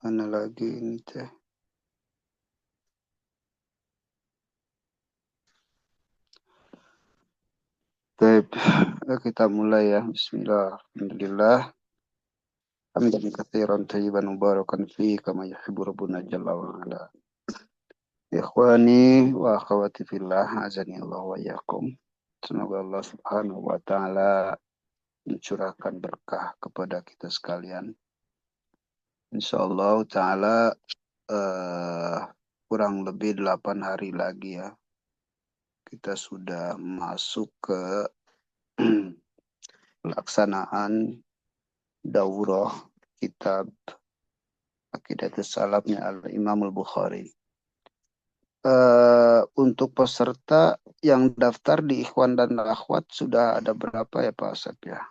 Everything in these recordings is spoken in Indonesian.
Mana lagi ini teh? Baik, kita mulai ya. Bismillah. Alhamdulillah. Hamdan katsiran thayyiban mubarakan fi kama yuhibbu rabbuna jalla wa ala. Ikhwani wa akhwati fillah, azani Allah wa iyyakum. Semoga Allah Subhanahu wa taala mencurahkan berkah kepada kita sekalian. Insyaallah taala eh, kurang lebih 8 hari lagi ya. Kita sudah masuk ke pelaksanaan daurah kitab Aqidatus Salafnya Al-Imam Al-Bukhari. Untuk peserta yang daftar di Ikhwan dan Akhwat sudah ada berapa ya Pak Asep ya?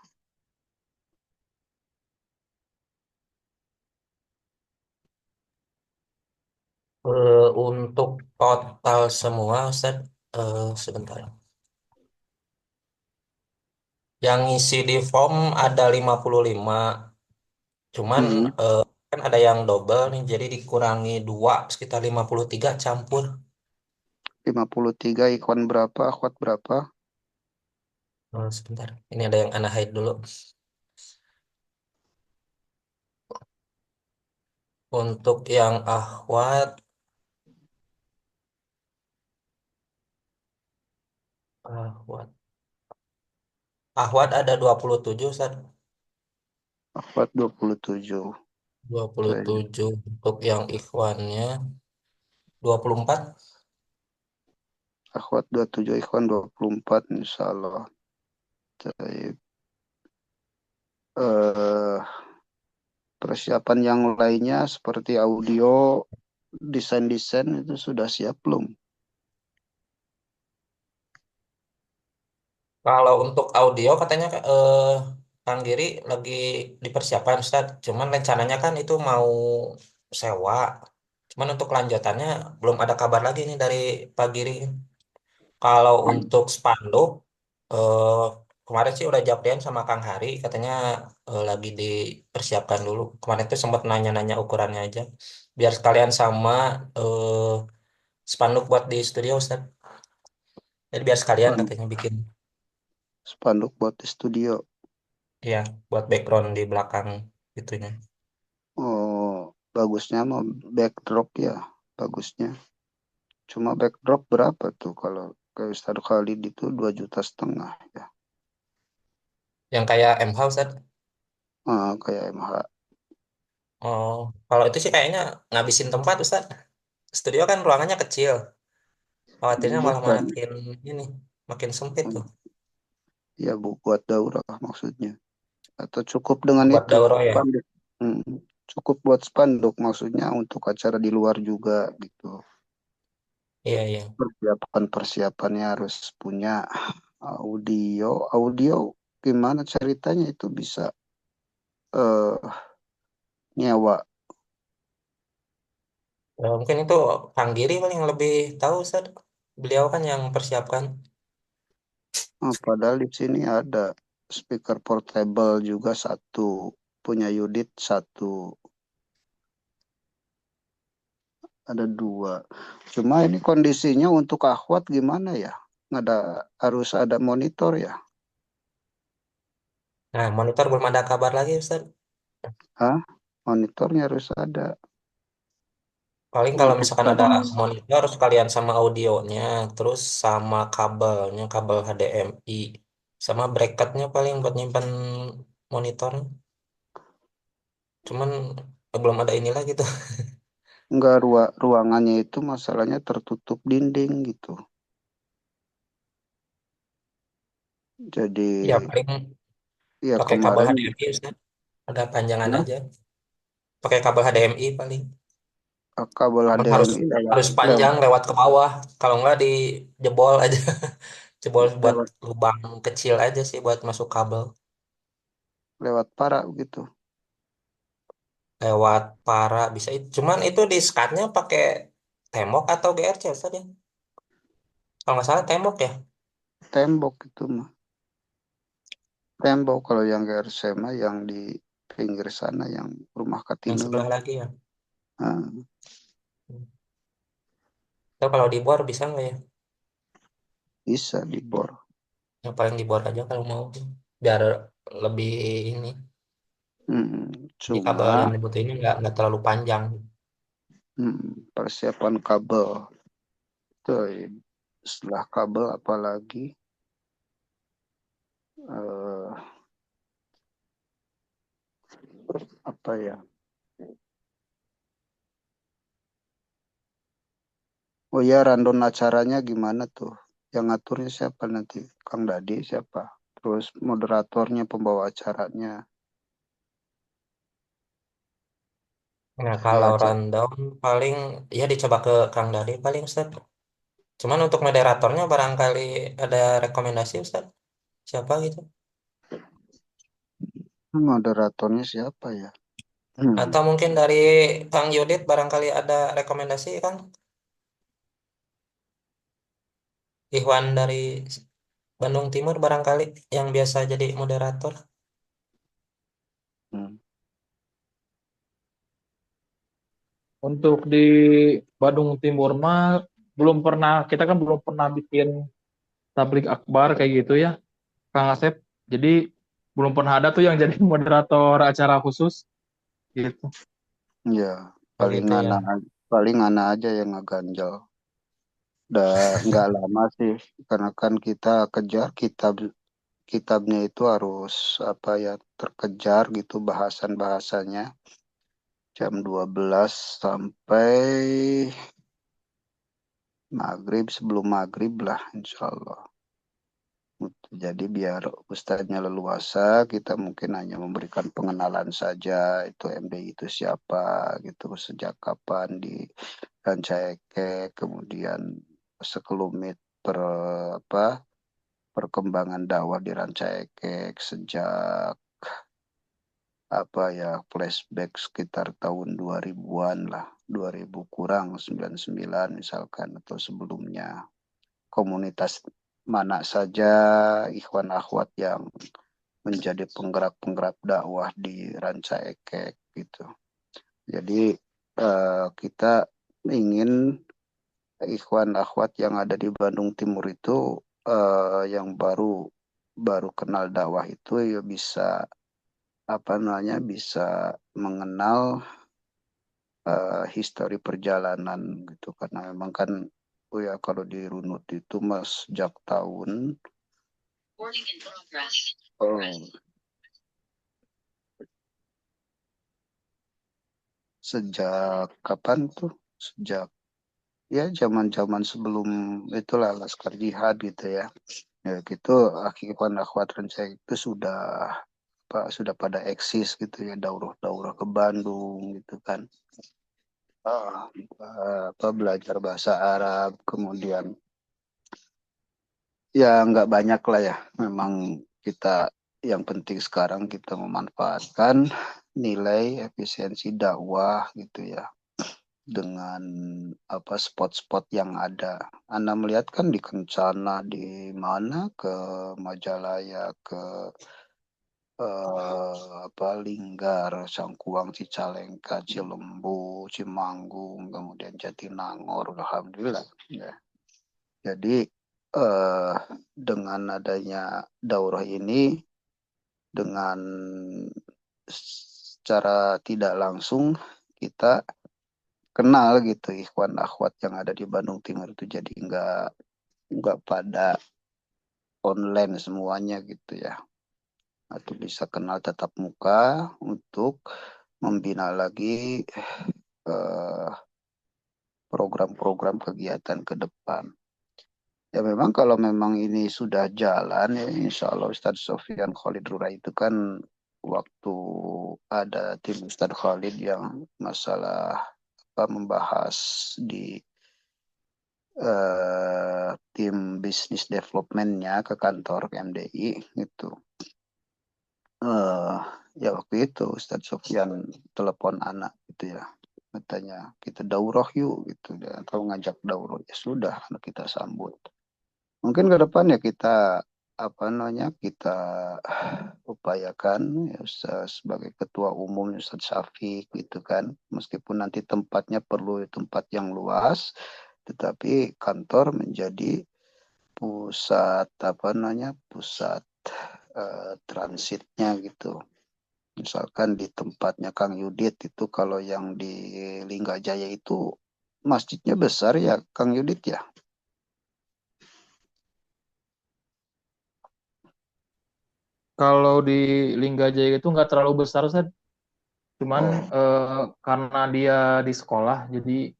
Untuk total semua, Ustaz, sebentar. Yang ngisi di form ada 55, cuman Hmm, kan ada yang double nih, jadi dikurangi 2, sekitar 53 campur. 53 Ikhwan berapa, Akhwat berapa? Sebentar, ini ada yang ana hide dulu. Untuk yang akhwat, akhwat, akhwat ada 27, Ustaz. Akhwat 27. dua puluh Baik. tujuh Untuk yang ikhwannya 24. Akhwat 27, Ikhwan 24 insya Allah. Baik. Eh, Persiapan yang lainnya seperti audio, desain-desain itu sudah siap belum? Kalau untuk audio katanya Kang Giri lagi dipersiapkan Ustaz. Cuman rencananya kan itu mau sewa. Cuman untuk kelanjutannya belum ada kabar lagi nih dari Pak Giri. Kalau untuk spanduk eh, kemarin sih udah jawabin sama Kang Hari, katanya lagi dipersiapkan dulu. Kemarin tuh sempat nanya-nanya ukurannya aja. Biar sekalian sama eh, spanduk buat di studio Ustaz. Jadi biar sekalian katanya bikin. Spanduk buat di studio. Iya, buat background di belakang itunya. Oh, bagusnya mau backdrop ya, bagusnya. Cuma backdrop berapa tuh kalau kayak Ustaz Khalid itu 2,5 juta ya. Yang kayak M House kan? Kayak MH. Oh, kalau itu sih kayaknya ngabisin tempat Ustaz. Studio kan ruangannya kecil. Khawatirnya malah Bukan, ini, makin sempit tuh. ya bu buat daurah maksudnya. Atau cukup dengan Buat itu dauro ya. spanduk. Hmm, cukup buat spanduk maksudnya untuk acara di luar juga gitu. Iya, iya. Persiapannya harus punya audio gimana ceritanya itu bisa eh nyewa. Mungkin itu Kang Giri paling lebih tahu Ustaz. Beliau kan yang persiapkan. Padahal di sini ada speaker portable juga satu, punya Yudit satu, ada dua. Cuma ini kondisinya untuk akhwat gimana ya? Ada harus ada monitor ya? Nah, monitor belum ada kabar lagi Ustaz. Hah? Monitornya harus ada Paling kalau untuk misalkan ada teknis. monitor sekalian sama audionya, terus sama kabelnya, kabel HDMI, sama bracketnya paling buat nyimpan monitor. Cuman belum ada ini lagi tuh. Enggak, ruangannya itu masalahnya tertutup dinding gitu. Jadi Ya paling ya pakai kabel kemarin HDMI Ustaz. Ada panjangan nah, aja. Pakai kabel HDMI paling. kabel Cuman harus HDMI lewat harus panjang lewat lewat ke bawah. Kalau nggak dijebol aja. Jebol buat lewat, lubang kecil aja sih buat masuk kabel. lewat para gitu. Lewat para bisa. Cuman itu di skatnya pakai tembok atau GRC Ustaz ya? Kalau nggak salah tembok ya. Tembok itu mah. Tembok kalau yang GRC mah yang di pinggir sana yang rumah Yang Katino sebelah itu. lagi ya. Nah, Terus kalau dibor bisa nggak ya? bisa dibor. Yang paling dibor aja kalau mau, biar lebih ini. Jadi kabel yang Cuma dibutuhin nggak terlalu panjang. persiapan kabel. Tuh, setelah kabel apalagi eh, apa ya? Oh ya, rundown acaranya gimana tuh? Yang ngaturnya siapa nanti? Kang Dadi siapa? Terus moderatornya, pembawa acaranya. Nah, Ya, kalau rundown paling ya dicoba ke Kang Dadi paling Ustaz. Cuman untuk moderatornya barangkali ada rekomendasi Ustaz. Siapa gitu? moderatornya siapa ya? Atau mungkin dari Kang Yudit barangkali ada rekomendasi Kang? Ikhwan dari Bandung Timur barangkali yang biasa jadi moderator. Hmm. Untuk di Bandung Timur mah belum pernah, kita kan belum pernah bikin tablik akbar kayak gitu ya, Kang Asep. Jadi belum pernah ada tuh yang jadi moderator acara khusus gitu. Ya, Oh paling gitu ya. anak paling anak aja yang ngeganjel. Udah nggak lama sih, karena kan kita kejar kitabnya itu harus apa ya terkejar gitu bahasan-bahasanya jam 12 sampai maghrib sebelum maghrib lah insya Allah. Jadi biar ustadznya leluasa, kita mungkin hanya memberikan pengenalan saja itu MDI itu siapa gitu, sejak kapan di Rancaikek, kemudian sekelumit per apa perkembangan dakwah di Rancaikek sejak apa ya flashback sekitar tahun 2000-an lah, 2000 kurang 99 misalkan atau sebelumnya. Komunitas mana saja ikhwan akhwat yang menjadi penggerak-penggerak dakwah di Ranca Ekek gitu. Jadi kita ingin ikhwan akhwat yang ada di Bandung Timur itu yang baru baru kenal dakwah itu ya bisa apa namanya bisa mengenal histori perjalanan gitu karena memang kan oh ya kalau di Runut itu mas sejak tahun oh, sejak kapan tuh sejak ya zaman-zaman sebelum itulah Laskar Jihad gitu ya. Ya gitu akibat akhwat rencana itu sudah sudah pada eksis gitu ya daurah-daurah ke Bandung gitu kan. Apa belajar bahasa Arab kemudian ya nggak banyak lah ya. Memang kita yang penting sekarang kita memanfaatkan nilai efisiensi dakwah gitu ya dengan apa spot-spot yang ada. Anda melihat kan di Kencana, di mana ke Majalaya, ke apa Linggar, Sangkuang, Cicalengka, Cilembu, Cimanggung, kemudian Jatinangor, alhamdulillah. Ya. Jadi eh, dengan adanya daurah ini, dengan secara tidak langsung kita kenal gitu ikhwan akhwat yang ada di Bandung Timur itu jadi nggak pada online semuanya gitu ya atau bisa kenal tatap muka untuk membina lagi eh, program-program kegiatan ke depan. Ya memang kalau memang ini sudah jalan ya insya Allah Ustadz Sofyan Khalid Rura itu kan waktu ada tim Ustadz Khalid yang masalah apa membahas di tim bisnis developmentnya ke kantor MDI itu. eh ya waktu itu Ustadz Sofyan telepon anak gitu ya. Katanya kita daurah yuk gitu ya. Atau ngajak daurah ya sudah anak kita sambut. Mungkin ke depan ya kita apa namanya kita upayakan ya Ustaz, sebagai ketua umum Ustaz Syafiq gitu kan, meskipun nanti tempatnya perlu tempat yang luas, tetapi kantor menjadi pusat apa namanya pusat transitnya gitu. Misalkan di tempatnya Kang Yudit itu kalau yang di Linggajaya itu masjidnya besar ya Kang Yudit ya. Kalau di Linggajaya itu nggak terlalu besar, Ustaz. Cuman Oh, karena dia di sekolah, jadi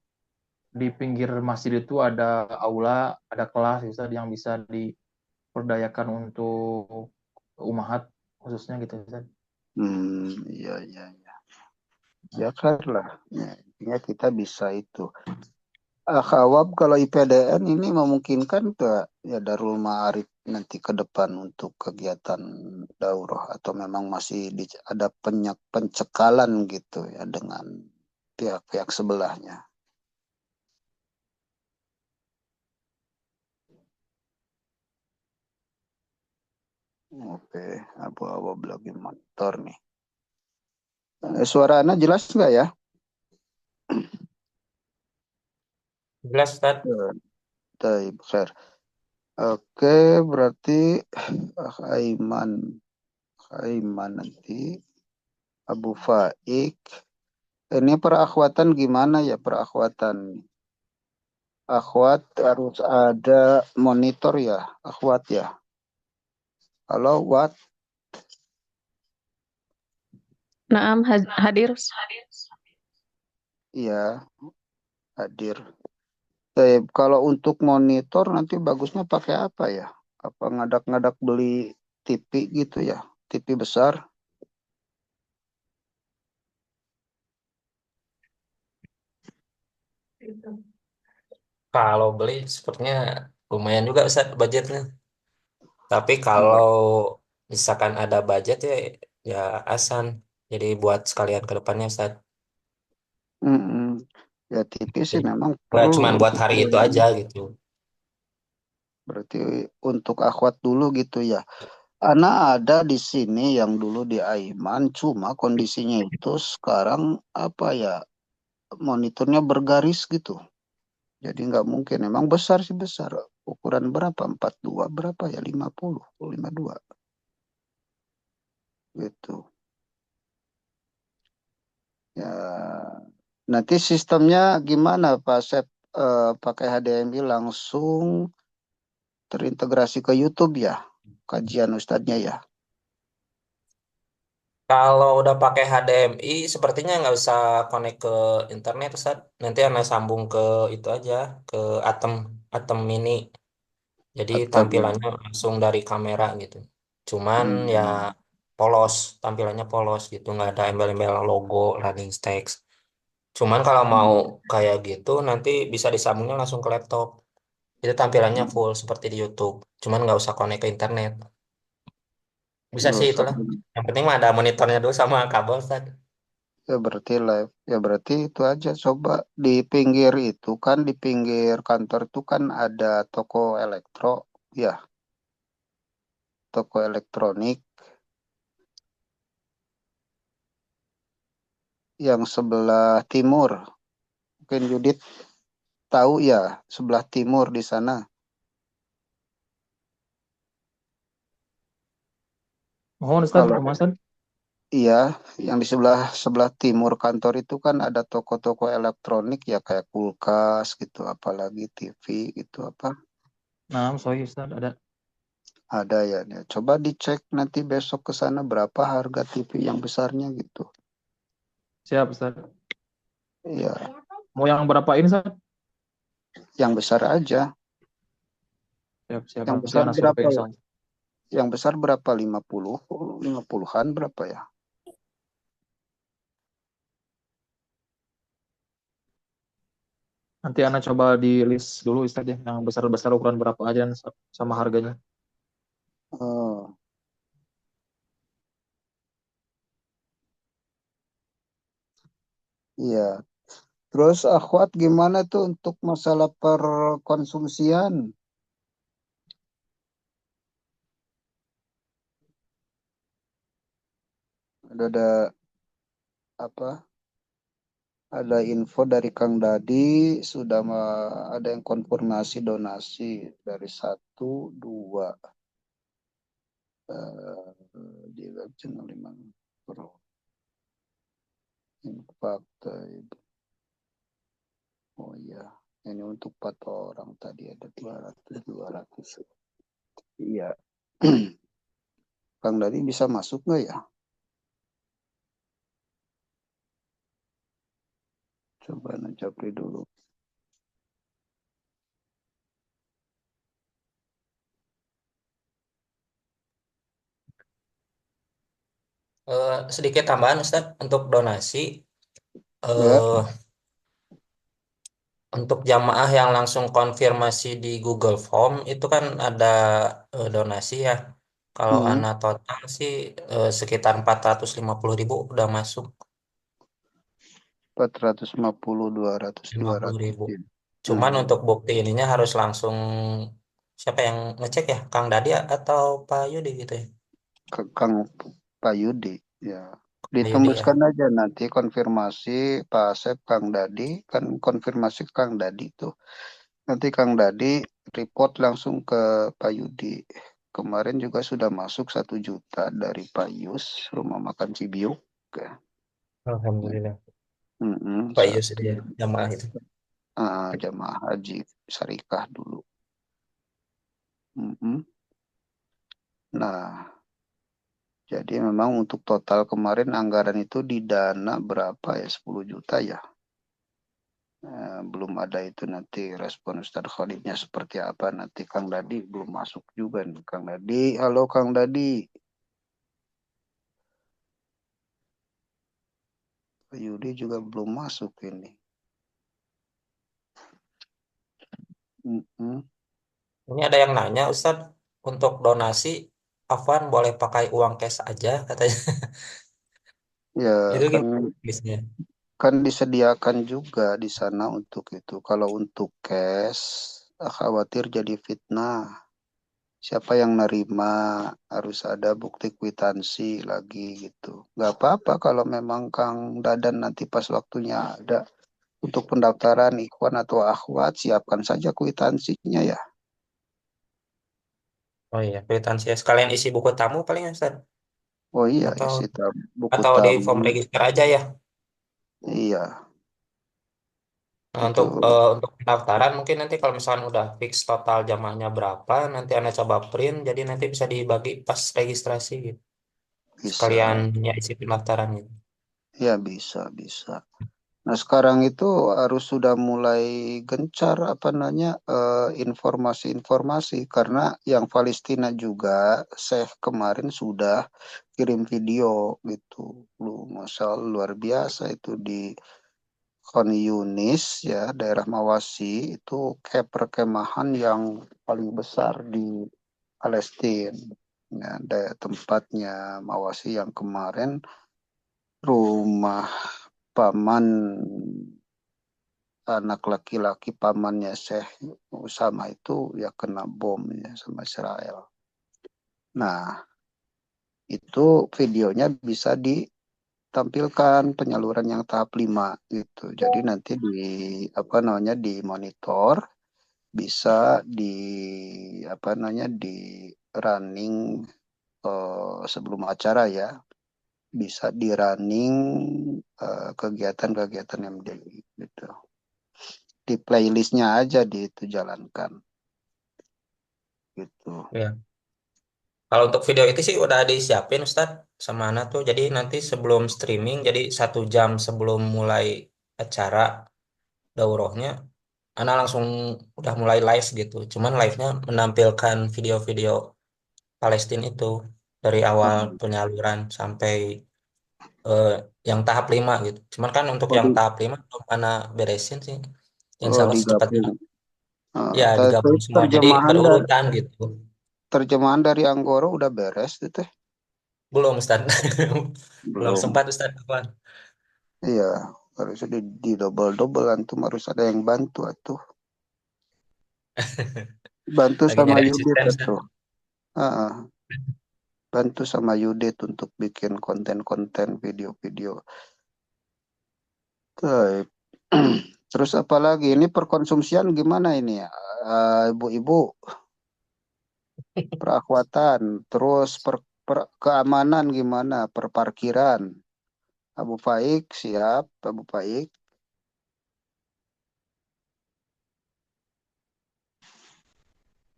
di pinggir masjid itu ada aula, ada kelas, Ustaz, yang bisa diperdayakan untuk umahat khususnya gitu, Ustaz. iya iya iya. Ya kan lah. Ya, intinya kita bisa itu. Khawab kalau IPDN ini memungkinkan ke ya Darul Ma'arif nanti ke depan untuk kegiatan daurah atau memang masih ada pencekalan gitu ya dengan pihak-pihak sebelahnya. Oke, abu-abu lagi motor nih. Suara Anda jelas nggak ya? Jelas, Ustaz. Baik, Khair. Oke, berarti Aiman, Aiman nanti Abu Faik. Ini perakhwatan gimana ya perakhwatan? Akhwat harus ada monitor ya, akhwat ya. Kalau what Naam, hadir. ya hadir. Kalau untuk monitor nanti bagusnya pakai apa ya? Apa ngadak-ngadak beli TV gitu ya? TV besar? Kalau beli sepertinya lumayan juga Ustaz budgetnya. Tapi Hmm. kalau misalkan ada budget ya ya asan. Jadi buat sekalian ke depannya Ustaz. Mm-mm. Ya TV sih Jadi memang nggak perlu cuma buat untuk hari itu aja gitu. berarti untuk akhwat dulu gitu ya. Anak ada di sini yang dulu di Aiman, cuma kondisinya itu sekarang apa ya monitornya bergaris gitu. Jadi nggak mungkin. Emang besar sih besar. Ukuran berapa? 42 berapa ya? 50, 52 gitu. Ya, nanti sistemnya gimana Pak Sep? Pakai HDMI langsung terintegrasi ke YouTube ya? Kajian Ustadznya ya? Kalau udah pakai HDMI, sepertinya nggak usah connect ke internet, Ustaz. Nanti Anda sambung ke itu aja, ke Atom, Atom Mini. Jadi Atau tampilannya langsung dari kamera gitu. Cuman ya hmm, polos, tampilannya polos gitu, nggak ada embel-embel logo, running text. Cuman kalau mau hmm, kayak gitu, nanti bisa disambungnya langsung ke laptop. Itu tampilannya hmm, full seperti di YouTube. Cuman nggak usah connect ke internet. Bisa nggak sih usah. itulah. Yang penting mah ada monitornya dulu sama kabel, Ustaz. Ya berarti live. Ya berarti itu aja. Coba di pinggir itu kan di pinggir kantor itu kan ada toko elektro. Ya, toko elektronik yang sebelah timur. Mungkin Yudit tahu ya, sebelah timur di sana. Mohon Ustaz, Kalau Mas. iya, yang di sebelah sebelah timur kantor itu kan ada toko-toko elektronik ya kayak kulkas gitu, apalagi TV gitu apa. Nah, sorry Ustaz, ada. Ada ya. Ya. Coba dicek nanti besok ke sana berapa harga TV yang besarnya gitu. Siap Ustaz. Iya, Mau yang berapa ini Ustaz? yang besar aja. Siap, siap. Yang Nanti besar anak berapa? survei insya Allah. Yang besar berapa? 50, 50-an berapa ya? Nanti anak coba di list dulu Ustaz ya, yang besar-besar ukuran berapa aja dan sama harganya. Oh, iya. Terus akhwat gimana tuh untuk masalah perkonsumsian? ada apa? Ada info dari Kang Dadi sudah ada yang konfirmasi donasi dari 1, 2 di web channel 5 Pro. Impact oh iya, ini untuk 4 orang tadi ada 200. Iya. Kang Dadi bisa masuk nggak ya? Coba Najapri dulu. Sedikit tambahan Ustaz untuk donasi. Ya. eh Untuk jamaah yang langsung konfirmasi di Google Form itu kan ada donasi ya. Kalau Hmm, Ana total sih sekitar 450.000 udah masuk 450, 200, 200. 50.000. Ya. Cuman Hmm, untuk bukti ininya harus langsung siapa yang ngecek ya? Kang Dadi atau Pak Yudi gitu ya? Kang Pak Yudi. Ya. Pak Yudi ya. Ditembuskan aja nanti konfirmasi Pak Asep Kang Dadi. Kan konfirmasi ke Kang Dadi tuh. Nanti Kang Dadi report langsung ke Pak Yudi. Kemarin juga sudah masuk 1 juta dari Pak Yus, Rumah Makan Cibiuk. Alhamdulillah. Pak Yus Satu ya jamaah itu. jamaah haji syarikah dulu. Mm-mm. Nah, jadi memang untuk total kemarin anggaran itu di dana berapa ya? 10 juta ya. Belum ada itu nanti respon Ustadz Khalidnya seperti apa. Nanti Kang Dadi belum masuk juga nih. Kang Dadi, halo Kang Dadi. Pak Yudi juga belum masuk ini. Mm-mm. Ini ada yang nanya Ustadz untuk donasi Afwan boleh pakai uang cash aja katanya. Ya Itu kan gimana bisnisnya? kan disediakan juga di sana untuk itu. Kalau untuk cash, khawatir jadi fitnah. Siapa yang nerima harus ada bukti kwitansi lagi gitu. Nggak apa-apa kalau memang Kang Dadan nanti pas waktunya ada untuk pendaftaran ikhwan atau akhwat, siapkan saja kwitansinya ya. Oh iya, kwitansi ya. Sekalian isi buku tamu paling ya, Ustaz. Oh iya, Atau isi buku atau di tamu. form register aja ya. Iya, Nah, itu untuk pendaftaran mungkin nanti kalau misalnya udah fix total jamaahnya berapa, nanti Anda coba print, jadi nanti bisa dibagi pas registrasi gitu. Sekalian bisa. ya isi pendaftaran gitu. Ya bisa. Nah, sekarang itu harus sudah mulai gencar apa namanya informasi-informasi karena yang Palestina juga Syekh kemarin sudah kirim video gitu. Lu Masya Allah, luar biasa itu di Khan Yunis ya daerah Mawasi itu perkemahan yang paling besar di Palestina. Ya, ada tempatnya Mawasi yang kemarin rumah paman anak laki-laki pamannya Syekh Usama itu ya kena bom ya sama Israel. Nah, itu videonya bisa ditampilkan penyaluran yang tahap 5 gitu. Jadi nanti di apa namanya di monitor bisa di apa namanya di running sebelum acara ya. Bisa di running kegiatan-kegiatan yang gitu. Di playlistnya aja di itu jalankan gitu. Ya. Kalau untuk video itu sih udah disiapin Ustadz sama Ana tuh. Jadi nanti sebelum streaming, jadi 1 jam sebelum mulai acara daurahnya, Ana langsung udah mulai live gitu. Cuman live-nya menampilkan video-video Palestina itu dari awal Hmm. penyaluran sampai eh, yang tahap 5 gitu. Cuman kan untuk Oh, yang tahap 5 belum Ana beresin sih. Insya Allah secepatnya digabung. ya digabung semua. Jadi Terjemahan dari berurutan gitu. Anggoro udah beres itu teh. Belum Ustaz. Belum Belum. sempat Ustaz. Apaan? Iya, harus di double antum harus ada yang bantu atuh. Bantu Lagi sama nyari Yudit asisten Ustaz. atuh. Ah, ah. bantu sama Yudit untuk bikin konten-konten video-video. Baik. Terus apa lagi? Ini perkonsumsian gimana ini ya? Ibu-ibu, perakwatan, terus keamanan gimana? Perparkiran. Abu Faik, siap. Abu Faik.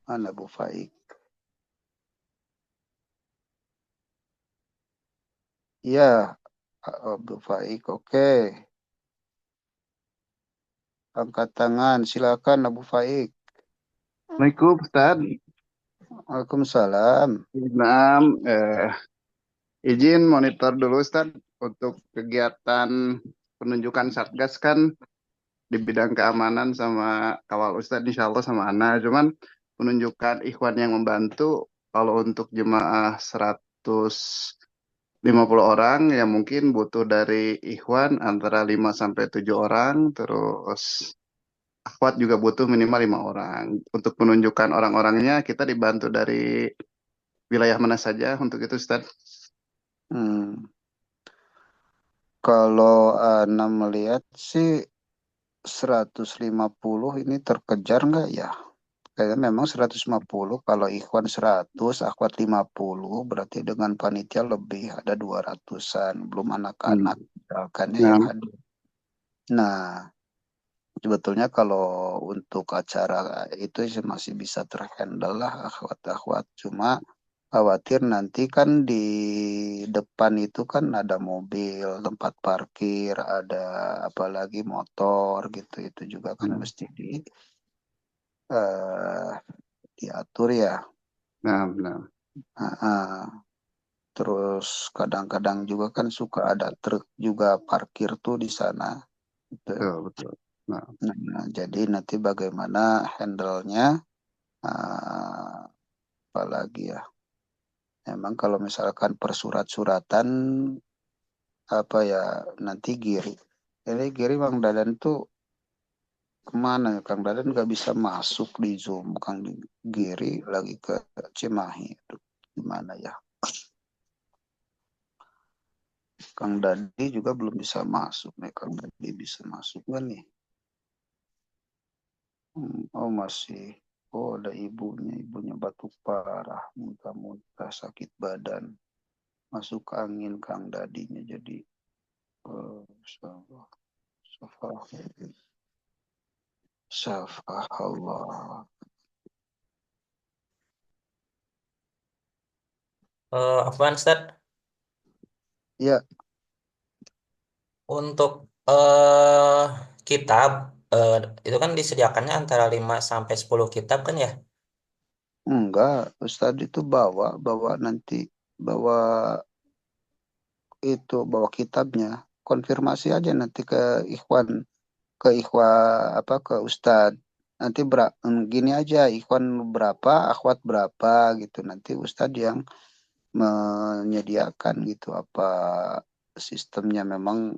Mana Abu Faik? Iya, Abu Faik, oke. Angkat tangan, silakan Abu Faik. Assalamualaikum Ustaz. Waalaikumsalam. Nah, izin monitor dulu Ustaz untuk kegiatan penunjukan Satgas kan di bidang keamanan sama kawal Ustaz insya Allah sama Ana. Cuman penunjukan Ikhwan yang membantu kalau untuk jemaah 150 orang ya mungkin butuh dari Ikhwan antara 5 sampai 7 orang, terus akhwat juga butuh minimal 5 orang. Untuk penunjukan orang-orangnya kita dibantu dari wilayah mana saja untuk itu Ustaz? Hmm. Kalau Ana melihat sih 150 ini terkejar nggak ya? Kayaknya memang 150, kalau Ikhwan 100, Akhwat 50, berarti dengan panitia lebih ada 200-an, belum anak-anak misalkan ya yang Nah, hadir. Nah, sebetulnya kalau untuk acara itu sih masih bisa terhandle lah Akhwat-Akhwat. Cuma khawatir nanti kan di depan itu kan ada mobil, tempat parkir, ada apalagi motor gitu. Itu juga kan mesti eh, diatur ya. nah, benar. Ah, ah. Terus kadang-kadang juga kan suka ada truk juga parkir tuh di sana. Gitu. Betul, betul. Nah, Nah, jadi nanti bagaimana handle-nya, ah, apalagi ya. Memang kalau misalkan persurat-suratan apa ya nanti Giri. Jadi Giri Bang Dadan tuh kemana ya? Kang Dadan nggak bisa masuk di Zoom. Giri lagi ke Cimahi. Aduh, gimana ya? Kang Dadi juga belum bisa masuk nih. Kang Dadi bisa masuk nggak nih? Oh masih. Oh ada ibunya. Ibunya batuk parah. Muntah-muntah sakit badan. Masuk angin Kang Dadinya jadi. Safah. Safah. Safah Allah. Afwan Ustaz, Ya, untuk eh kitab eh, itu kan disediakannya antara 5 sampai 10 kitab kan ya? enggak. Ustadz itu bawa nanti. Bawa bawa kitabnya. Konfirmasi aja nanti ke Ikhwan apa ke Ustadz. Nanti gini aja, Ikhwan berapa, Akhwat berapa gitu. Nanti Ustadz yang menyediakan gitu apa sistemnya memang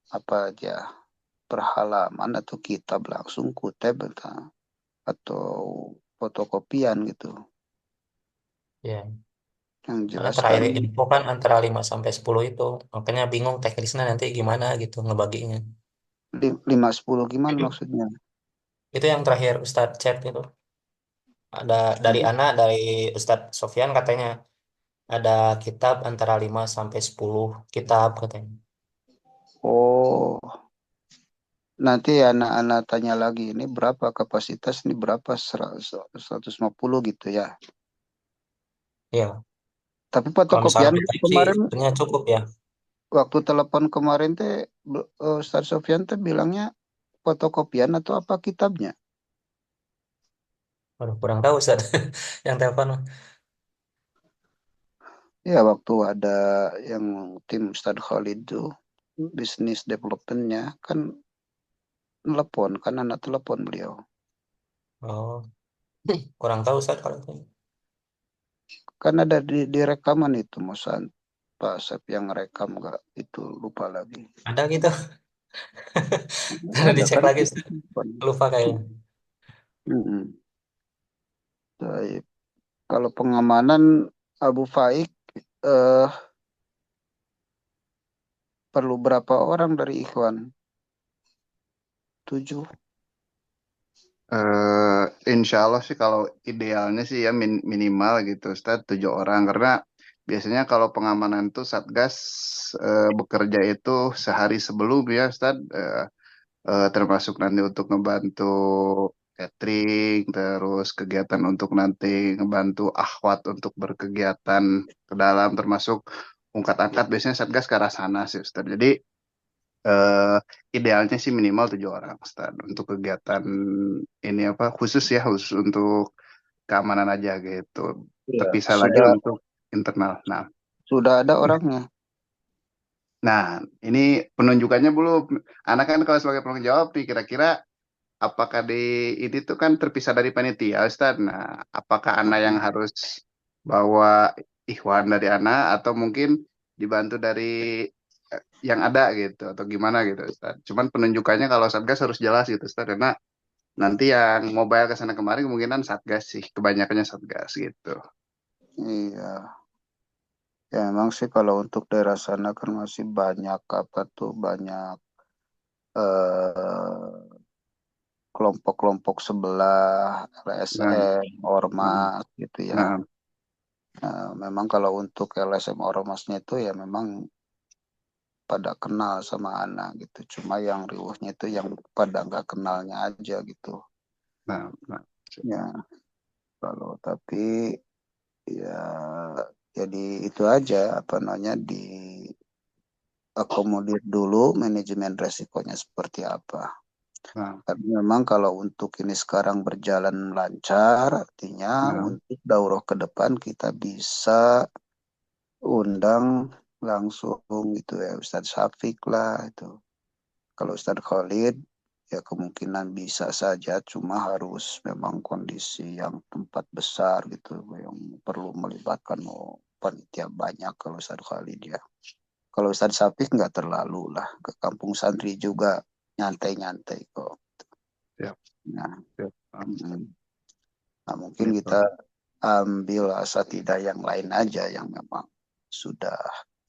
apa aja per halaman atau kitab langsung kutip atau fotokopian gitu. Ya. Yang Karena jelas kan terakhir info kan antara 5 sampai 10 itu. Makanya bingung teknisnya nanti gimana gitu ngebaginya. 5-10 gimana maksudnya? Itu yang terakhir Ustadz chat itu. Ada dari dari Ustadz Sofyan katanya ada kitab antara 5 sampai 10 kitab katanya. Oh, nanti anak-anak tanya lagi ini berapa kapasitas ini berapa 150 gitu ya. Iya, Tapi kalau fotokopian misalnya itu type sih kemarin sebenarnya cukup ya. waktu telepon kemarin teh Ustaz Sofyan teh bilangnya fotokopian atau apa kitabnya? Waduh, kurang tahu Ustadz yang telepon. Ya waktu ada yang tim Ustadz Khalid tuh bisnis developmentnya kan telepon kan anak telepon beliau. Oh, kurang tahu Ustadz kalau itu. Kan ada di rekaman itu Musan Pak Asep yang rekam nggak itu lupa lagi. Ada gitu. Harus Ada dicek kan lagi kita Ustadz. simpan. Lupa kayaknya. Mm-mm. Baik. Kalau pengamanan Abu Faik eh perlu berapa orang dari Ikhwan? 7. Insya Allah sih kalau idealnya sih ya minimal gitu Ustaz 7 orang karena biasanya kalau pengamanan tuh Satgas bekerja itu sehari sebelum ya Ustaz, termasuk nanti untuk ngebantu catering, terus kegiatan untuk nanti ngebantu akhwat untuk berkegiatan ke dalam, termasuk ungkat angkat biasanya Satgas ke arah sana sih Ustaz. Jadi eh, idealnya sih minimal 7 orang Ustaz untuk kegiatan ini apa khusus ya khusus untuk keamanan aja gitu. Ya, Terpisah lagi sudah untuk internal. sudah ada orangnya. Nah, ini penunjukannya belum. Anak kan kalau sebagai penanggung jawab nih, kira-kira apakah di ini tuh kan terpisah dari panitia, Ustaz. Nah, apakah anak yang harus bawa ikhwan dari anak atau mungkin dibantu dari yang ada gitu atau gimana gitu, Ustaz. Cuman penunjukannya kalau Satgas harus jelas gitu, Ustaz. Karena nanti yang mobile ke sana kemari kemungkinan Satgas sih, kebanyakannya Satgas gitu. Iya. Ya memang sih kalau untuk daerah sana kan masih banyak apa tuh banyak eh kelompok-kelompok sebelah, Nah, LSM, nah, Ormas gitu ya. nah, Nah, memang kalau untuk LSM Ormasnya itu ya memang pada kenal sama anak gitu. Cuma yang riuhnya itu yang pada nggak kenalnya aja gitu. nah. Ya kalau tapi ya jadi itu aja apa namanya diakomodir dulu manajemen resikonya seperti apa. Nah, Tapi memang kalau untuk ini sekarang berjalan lancar, artinya nah, untuk daurah ke depan kita bisa undang langsung gitu ya Ustadz Syafiq lah itu. Kalau Ustadz Khalid ya kemungkinan bisa saja, cuma harus memang kondisi yang tempat besar gitu yang perlu melibatkan panitia banyak kalau Ustadz Khalid ya. Kalau Ustadz Syafiq nggak terlalu lah ke kampung santri juga nyantai-nyantai kok. siap, Nah, siap. mm, nah mungkin Gitu. kita ambil asatidah yang lain aja yang memang sudah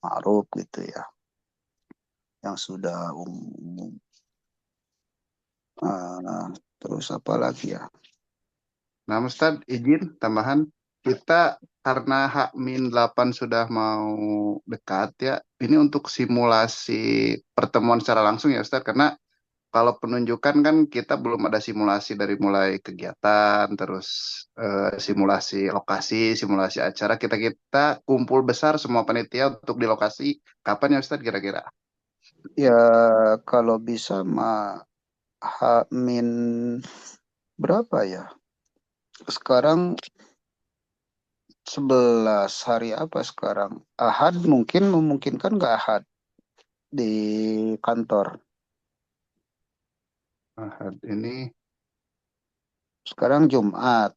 ma'ruf gitu ya, yang sudah umum. Terus apa lagi ya? Nah, Ustaz, izin tambahan. Kita karena H-8 sudah mau dekat ya, ini untuk simulasi pertemuan secara langsung ya Ustaz, karena kalau penunjukan kan kita belum ada simulasi dari mulai kegiatan, terus simulasi lokasi, simulasi acara. Kita kumpul besar semua panitia untuk di lokasi. Kapan ya Ustaz kira-kira? Ya kalau bisa mah H-min berapa ya? Sekarang 11 hari apa sekarang? Ahad mungkin memungkinkan nggak Ahad di kantor? Ahad ini, Sekarang Jumat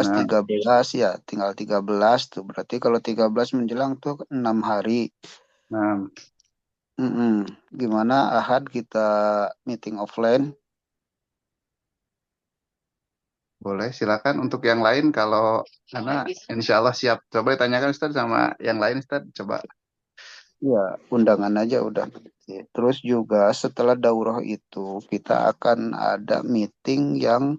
nah, 12 13 ya, tinggal 13 tuh. Berarti kalau 13 menjelang tuh 6 hari. nah, Mm-mm. Gimana Ahad kita meeting offline? boleh, silakan untuk yang lain kalau karena insya Allah siap. Coba ditanyakan Ustaz sama yang lain Ustaz. Coba. Ya, undangan aja udah. Terus juga setelah daurah itu kita akan ada meeting yang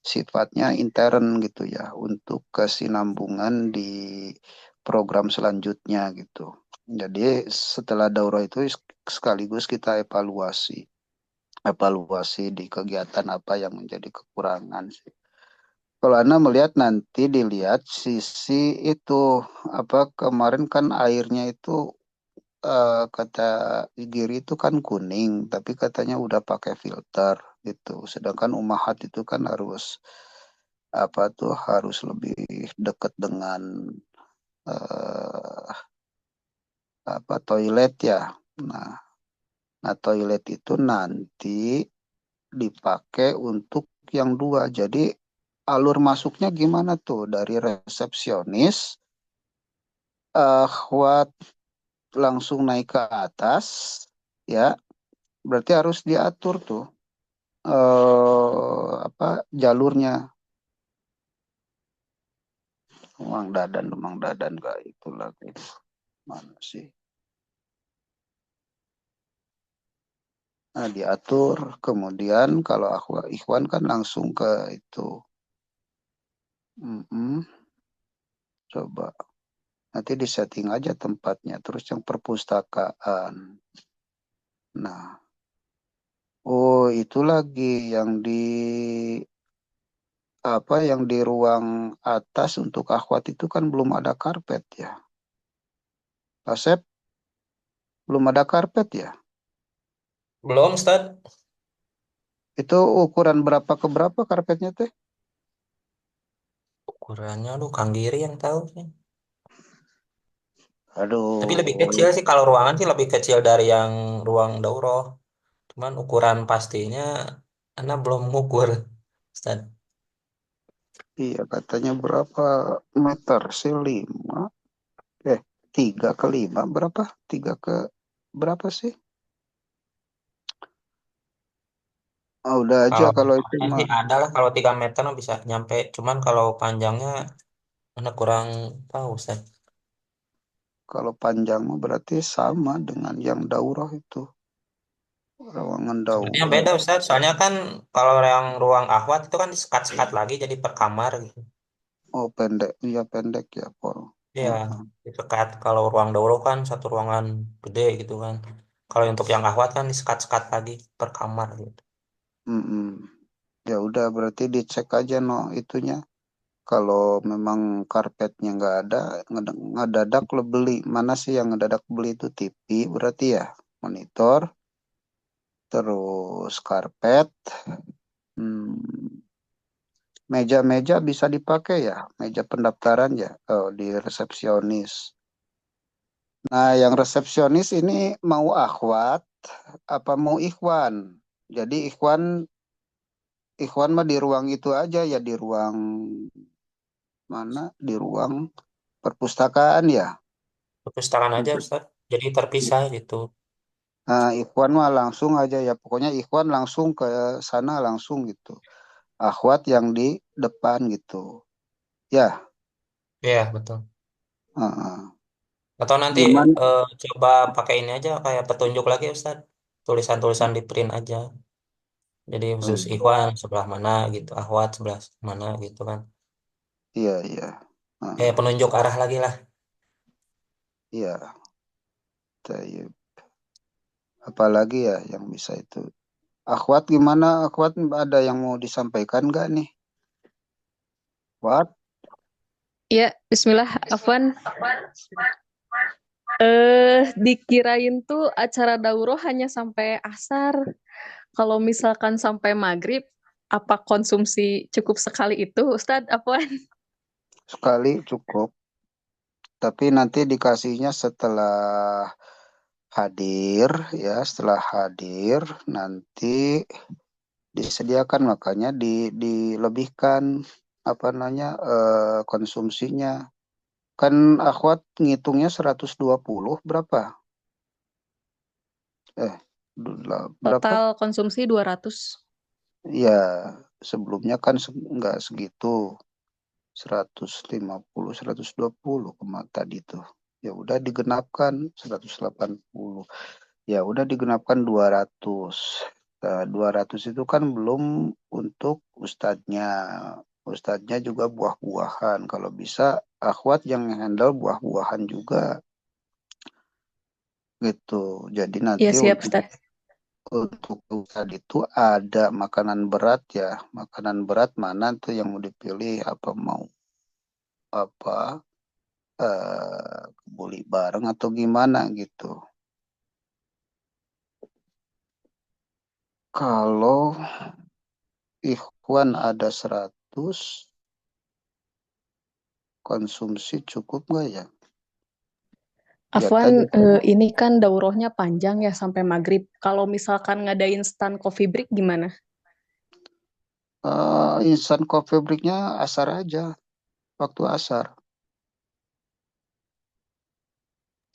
sifatnya intern gitu ya untuk kesinambungan di program selanjutnya gitu. Jadi setelah daurah itu sekaligus kita evaluasi di kegiatan apa yang menjadi kekurangan sih. Kalau Anda melihat nanti dilihat sisi itu apa kemarin kan airnya itu kata Giri itu kan kuning, tapi katanya udah pakai filter gitu. Sedangkan Umahat itu kan harus apa tuh harus lebih dekat dengan eh, apa toilet ya. Nah, nah toilet itu nanti dipakai untuk yang dua. Jadi alur masuknya gimana tuh dari resepsionis buat langsung naik ke atas ya berarti harus diatur tuh apa jalurnya Mang Dadan gak itu lagi. Mana sih? Nah, diatur. Kemudian kalau ikhwan kan langsung ke itu. Coba. Nanti disetting aja tempatnya. Terus yang perpustakaan. Nah. Oh, itu lagi yang yang di ruang atas untuk akhwat itu kan belum ada karpet ya. Asep, belum ada karpet ya. Belum, Ustad. Itu ukuran berapa ke berapa karpetnya teh? Ukurannya lu Kang Giri yang tahu sih. Tapi lebih kecil Aduh, sih kalau ruangan sih lebih kecil dari yang ruang dauroh. Cuman ukuran pastinya Anda belum ngukur, Ustad. iya katanya berapa meter sih? 5. 3 ke 5 berapa? 3 ke berapa sih? Ah, udah aja Kalau kalau itu lebarnya mah. sih ada lah, kalau 3 meter mah bisa nyampe. Cuman kalau panjangnya Anda kurang tahu, Ustad. Kalau panjang mah berarti sama dengan yang daurah itu. Ruangan Sepertinya daurah. beda, Ustad. Soalnya kan kalau yang ruang akhwat itu kan disekat-sekat lagi jadi per kamar gitu. Oh, pendek. Iya, pendek ya, Pol. Iya, Heeh. disekat. Kalau ruang dauroh kan satu ruangan gede gitu kan. Kalau untuk yang akhwat kan disekat-sekat lagi per kamar gitu. Mm-mm. Ya udah berarti dicek aja no itunya. Kalau memang karpetnya nggak ada, ngedadak lo beli. Mana sih yang ngedadak beli itu TV berarti ya? Monitor, terus karpet, hmm, meja-meja bisa dipakai ya, meja pendaftaran ya, di resepsionis. Nah, yang resepsionis ini mau akhwat apa mau ikhwan? Jadi ikhwan mah di ruang itu aja ya, di ruang mana? Di ruang perpustakaan ya. Perpustakaan aja, Ustad. Jadi terpisah gitu. Nah, ikhwan mah langsung aja ya. Pokoknya ikhwan langsung ke sana langsung gitu. Akhwat yang di depan gitu. Ya, Iya, betul. heeh. Atau nanti Gimana? coba pakai ini aja kayak petunjuk lagi, Ustad. Tulisan-tulisan di print aja. Jadi khusus Hmm, ikhwan sebelah mana gitu, akhwat sebelah mana gitu kan. iya, iya. Kayak Heeh. penunjuk arah lagi lah. Iya, tayyib. Apalagi ya yang bisa itu. Akhwat gimana? Akhwat ada yang mau disampaikan nggak nih? What? Ya, Bismillah, Afwan. Dikirain tuh acara dauro hanya sampai asar. Kalau misalkan sampai maghrib, apa konsumsi cukup sekali itu, Ustadz Afwan? Sekali cukup. Tapi nanti dikasihnya setelah hadir ya, setelah hadir nanti disediakan, makanya dilebihkan apa namanya, konsumsinya. Kan akhwat ngitungnya 120 berapa? Eh, berapa? Total konsumsi 200. Ya, sebelumnya kan nggak segitu. 150, 120 tadi tuh. Ya udah digenapkan 180. Ya udah digenapkan 200. Nah, 200 itu kan belum untuk ustadznya. Ustadznya juga buah-buahan. Kalau bisa akhwat yang handle buah-buahan juga gitu. Jadi Iya nanti siap, untuk Ustadz. ustadz itu ada makanan berat ya. Makanan berat mana tuh yang mau dipilih, apa mau apa beli bareng atau gimana gitu. Kalau ikhwan ada 100, konsumsi cukup nggak ya? Lihat Afwan, aja. ini kan daurohnya panjang ya sampai maghrib. Kalau misalkan ngadain stand coffee break gimana? Instan coffee breaknya asar aja, waktu asar.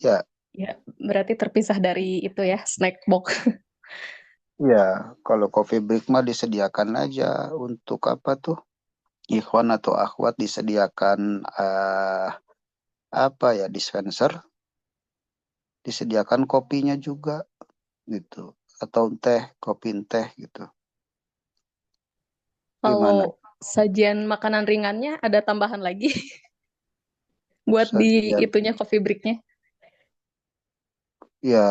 Ya, Ya, berarti terpisah dari itu ya, snack box. ya. Kalau coffee break mah disediakan aja untuk apa tuh? Ikhwan atau akhwat disediakan apa ya, dispenser disediakan kopinya juga gitu, atau teh, kopi teh gitu. Gimana? Kalau sajian makanan ringannya ada tambahan lagi buat di Sajian itunya coffee breaknya. ya,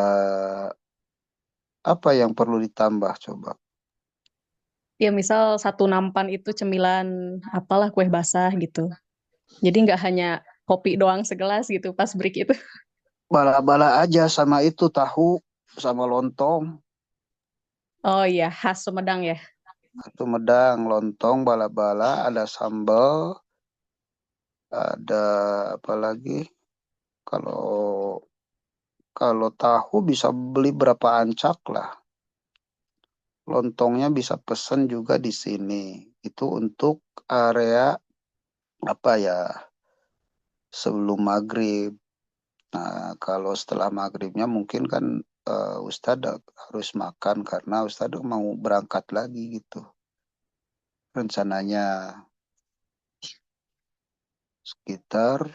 apa yang perlu ditambah coba? Ya misal satu nampan itu cemilan apalah kue basah gitu. Jadi nggak hanya kopi doang segelas gitu pas break itu. Bala-bala aja sama itu tahu sama lontong. Oh iya, khas Sumedang ya. Sumedang, lontong, bala-bala, ada sambal, ada apa lagi? Kalau kalau tahu bisa beli berapa ancak lah. Lontongnya bisa pesen juga di sini. Itu untuk area apa ya? Sebelum maghrib. Nah, kalau setelah maghribnya mungkin kan Ustadz harus makan karena Ustadz mau berangkat lagi gitu. Rencananya sekitar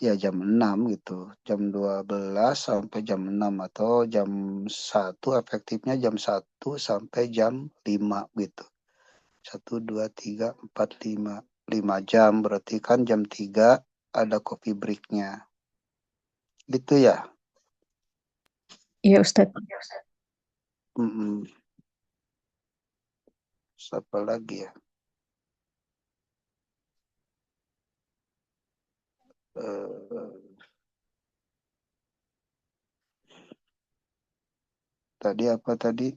ya jam 6 gitu. Jam 12 sampai jam 6 atau jam 1 efektifnya jam 1 sampai jam 5 gitu. 1, 2, 3, 4, 5. 5 jam berarti kan jam 3 ada coffee breaknya. Gitu ya. Iya Ustadz. Mm-mm. Siapa lagi ya? Eh, tadi apa tadi?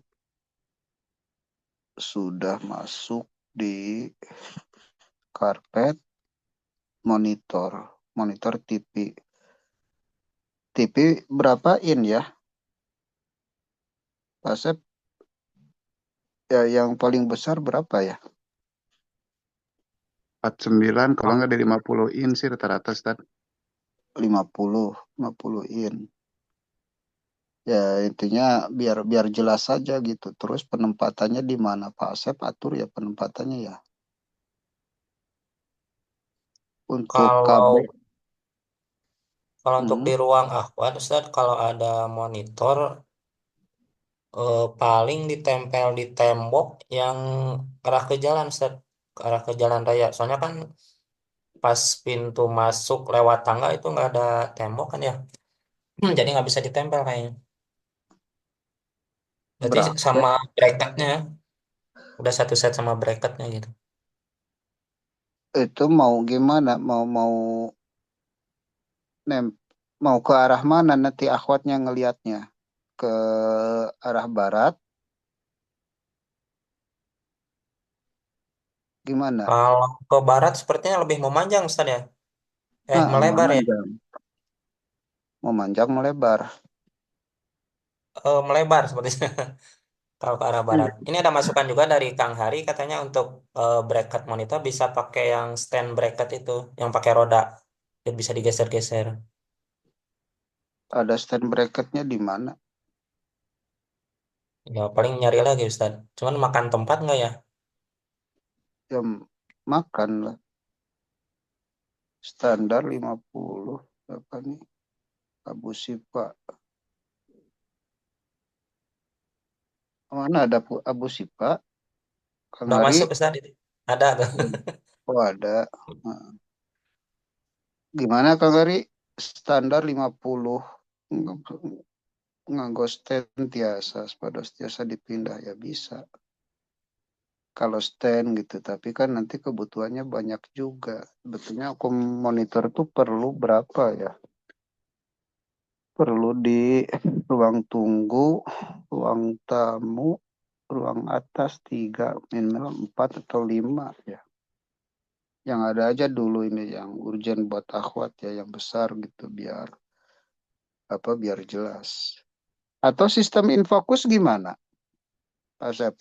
Sudah masuk di karpet, monitor TV. TV berapa in ya? Pasep ya yang paling besar berapa ya? 49 kalau nggak di 50 in sih rata-rata Ustaz. 50 in. Ya intinya biar biar jelas saja gitu. Terus penempatannya di mana Pak Asep atur ya penempatannya ya. Untuk Kalau kabel, kalau untuk di hmm, ruang akhwat, Ustaz, kalau ada monitor paling ditempel di tembok yang arah ke jalan, Ustaz, ke arah ke jalan raya. Soalnya kan pas pintu masuk lewat tangga itu nggak ada tembok kan ya, jadi nggak bisa ditempel kayaknya. Berarti berapa? sama bracketnya, udah satu set sama bracketnya gitu. Itu mau gimana? Nem, mau ke arah mana nanti akhwatnya ngelihatnya? Ke arah barat? Gimana? Kalau ke barat sepertinya lebih memanjang, Ustaz ya. Ah, Melebar ya. memanjang. Memanjang melebar. Melebar sepertinya. Kalau ke arah barat. Ini ada masukan juga dari Kang Hari katanya untuk bracket monitor bisa pakai yang stand bracket itu, yang pakai roda. Jadi bisa digeser-geser. Ada stand bracketnya di mana? Ya paling nyari lagi Ustaz. Cuman makan tempat nggak ya? Jam makan lah. Standar 50. Apa nih? Abu Sipa. Mana ada Abu Sipa? Kang Udah Hari? masuk Ustaz itu. Ada tuh. Oh ada. Nah, gimana Kang Hari? Standar 50. Nganggo stand tiasa. Sepados tiasa dipindah ya bisa. Kalau stand gitu. Tapi kan nanti kebutuhannya banyak juga. Betulnya aku monitor tuh perlu berapa ya? Perlu di ruang tunggu, ruang tamu, ruang atas 3, minimal 4 atau 5 ya. Yang ada aja dulu ini yang urgent buat akhwat ya, yang besar gitu biar apa biar jelas. Atau sistem infokus gimana, Pak Sep?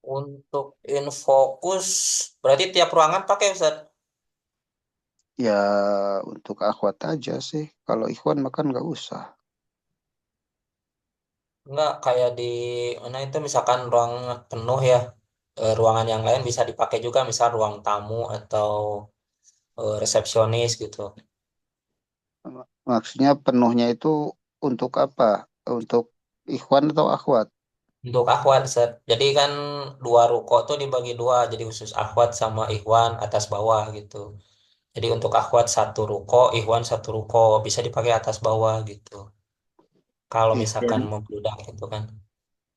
Untuk infokus berarti tiap ruangan pakai Ustaz. Ya untuk akhwat aja sih. Kalau ikhwan makan nggak usah. Enggak kayak di mana itu misalkan ruang penuh ya. Ruangan yang lain bisa dipakai juga misal ruang tamu atau resepsionis gitu. Maksudnya penuhnya itu untuk apa? Untuk ikhwan atau akhwat? Untuk akhwat, Ustaz. Jadi kan dua ruko tuh dibagi dua, jadi khusus akhwat sama ikhwan atas bawah gitu. Jadi untuk akhwat satu ruko, ikhwan satu ruko, bisa dipakai atas bawah gitu. Kalau misalkan Ikhwan. membludak gitu kan.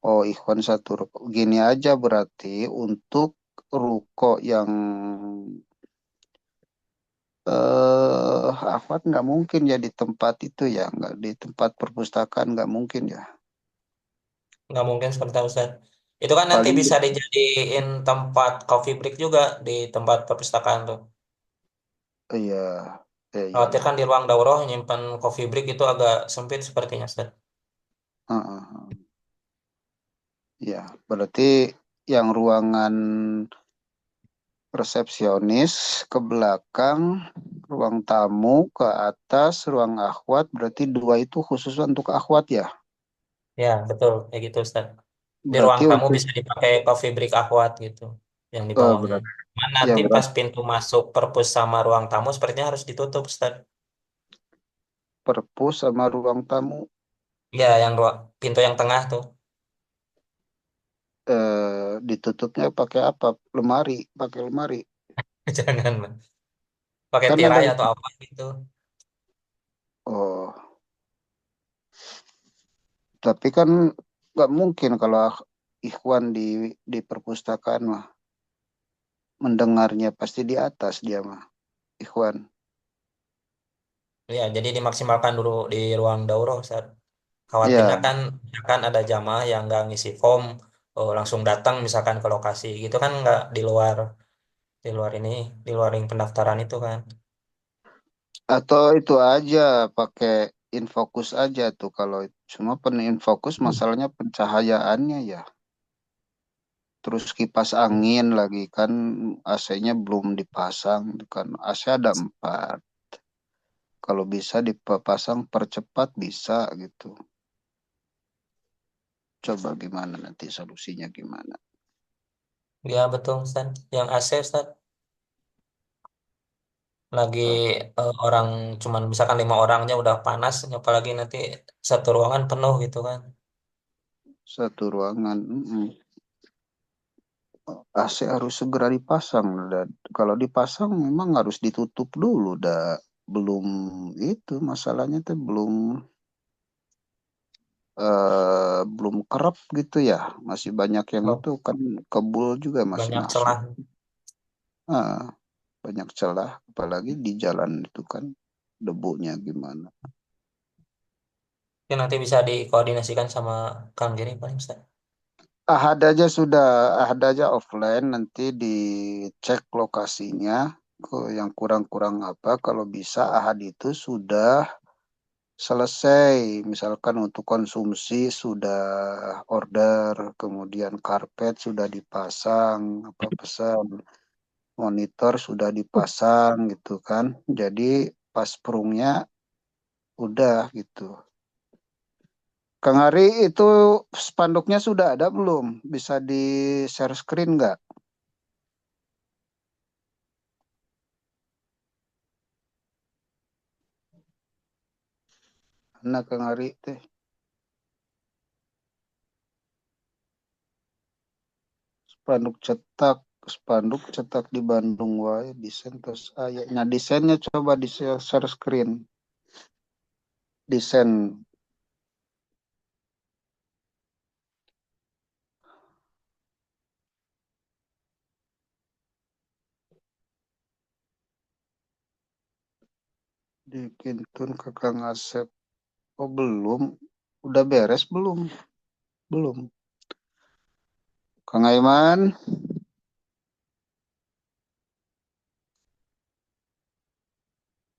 Oh, ikhwan satu ruko. Gini aja berarti untuk ruko yang akhwat nggak mungkin ya di tempat itu ya, nggak di tempat perpustakaan nggak mungkin ya. Nggak mungkin seperti itu, Ustaz. Itu kan nanti Paling bisa dijadiin tempat coffee break juga di tempat perpustakaan tuh. iya, iya, iya, Khawatir iya. kan di ruang daurah nyimpan coffee break itu agak sempit sepertinya, Ustaz. Heeh. Ya, berarti yang ruangan resepsionis ke belakang, ruang tamu ke atas, ruang akhwat, berarti dua itu khusus untuk akhwat ya. Ya, betul. Kayak gitu, Ustaz. Di ruang Berarti tamu untuk bisa dipakai coffee break akhwat gitu. Yang di bawahnya. berat Cuman ya nanti berat pas pintu masuk perpus sama ruang tamu sepertinya harus ditutup, Ustaz. perpus sama ruang tamu Ya, yang pintu yang tengah tuh. ditutupnya pakai apa? Lemari, pakai lemari. Jangan, Mas. Pakai Kan ada tirai atau apa gitu. oh, tapi kan nggak mungkin kalau ikhwan di perpustakaan mah mendengarnya pasti di atas dia mah ikhwan. Ya, jadi dimaksimalkan dulu di ruang daurah, Ustaz. Khawatirnya Ya, kan misalkan ada jamaah yang nggak ngisi form, langsung datang misalkan ke lokasi gitu kan nggak di luar ini, di luar yang pendaftaran itu kan. atau itu aja pakai infokus aja tuh kalau cuma infocus masalahnya pencahayaannya ya. Terus kipas angin lagi kan AC-nya belum dipasang kan AC ada 4. Kalau bisa dipasang percepat bisa gitu. Coba gimana nanti solusinya gimana? Ya betul, Ustaz. Yang AC, Ustaz, lagi orang cuman misalkan 5 orangnya udah panas, apalagi nanti satu ruangan penuh gitu kan. Satu ruangan. AC harus segera dipasang dan kalau dipasang memang harus ditutup dulu dah belum itu masalahnya tuh belum kerap gitu ya masih banyak yang Oh, itu kan kebul juga masih banyak masuk. celah. Ah, banyak celah apalagi di jalan itu kan debunya gimana. Mungkin nanti bisa dikoordinasikan sama Kang Giri paling, Ustaz. Ahad aja sudah, Ahad aja offline nanti dicek lokasinya ke yang kurang-kurang apa kalau bisa Ahad itu sudah selesai misalkan untuk konsumsi sudah order kemudian karpet sudah dipasang apa pesan monitor sudah dipasang gitu kan jadi pas perungnya udah gitu. Kang Ari itu spanduknya sudah ada belum? Bisa di share screen nggak? Nah, Kang Ari teh spanduk cetak, spanduk cetak di Bandung wae desain terus aya. Nah, desainnya coba di share screen. Desain dikintun ke Kang Asep. Oh, belum. Udah beres belum? Belum. Kang Aiman,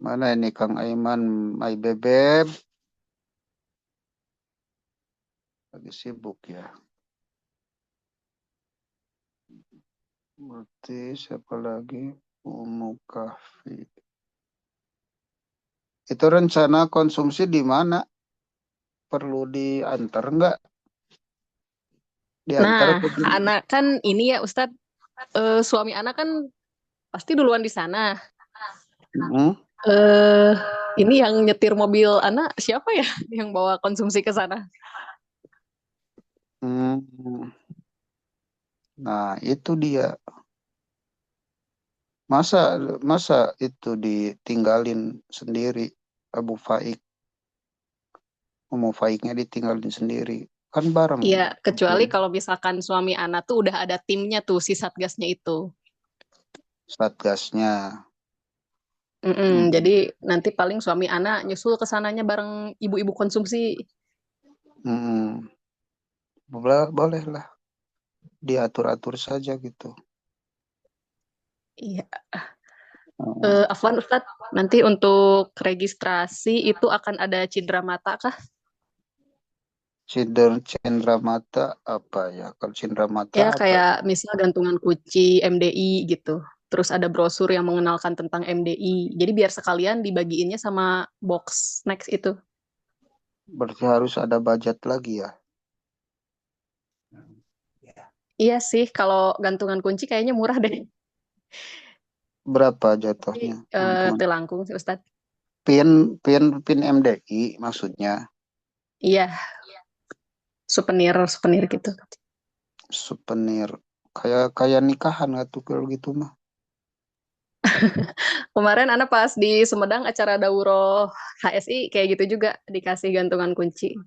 mana ini Kang Aiman? My Bebeb lagi sibuk ya. Berarti siapa lagi? Umu Kahfi. Itu rencana konsumsi di mana? Perlu diantar nggak? Diantar Nah, atau gimana? anak kan ini ya Ustadz, suami anak kan pasti duluan di sana. Mm. Eh, ini yang nyetir mobil anak siapa ya yang bawa konsumsi ke sana? Hmm. Nah, itu dia. Masa masa itu ditinggalin sendiri Abu Faik. Abu Faiknya ditinggalin sendiri. Kan bareng Iya, kecuali tujuan kalau misalkan suami anak tuh udah ada timnya tuh si satgasnya itu. Satgasnya. Jadi Hmm. nanti paling suami anak nyusul ke sananya bareng ibu-ibu konsumsi. Hmm. Boleh, boleh lah. Diatur-atur saja gitu. Iya. Hmm. Afwan Ustadz, nanti untuk registrasi itu akan ada cindera mata kah? Cendera mata apa ya? Kalau cendera mata Ya apa kayak ya? misal gantungan kunci MDI gitu. Terus ada brosur yang mengenalkan tentang MDI. Jadi biar sekalian dibagiinnya sama box next itu. Berarti harus ada budget lagi ya? Iya sih, kalau gantungan kunci kayaknya murah deh. Berapa Tapi jatuhnya? Untungan. telangkung sih Ustadz. Pin MDI maksudnya. Iya, souvenir gitu. Souvenir. Kayak kayak nikahan nggak tuh kalau gitu mah? Kemarin Ana pas di Sumedang acara Dauro HSI kayak gitu juga dikasih gantungan kunci.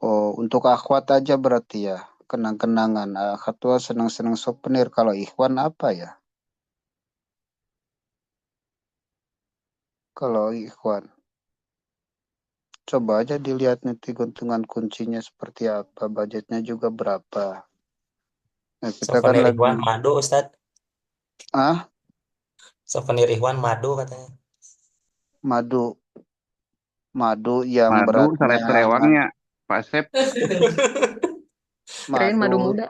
Oh, untuk akhwat aja berarti ya. Kenang-kenangan. Akhwat tuh senang-senang souvenir. Kalau ikhwan apa ya? Kalau ikhwan. Coba aja dilihat nanti gantungan kuncinya seperti apa. Budgetnya juga berapa. Nah, kita kan Souvenir lagi. Ikhwan madu Ustad. Ah, Souvenir Ikhwan madu katanya. madu. Madu yang Madu beratnya. sare terewangnya Pak Sep. Kirain Madu. madu muda.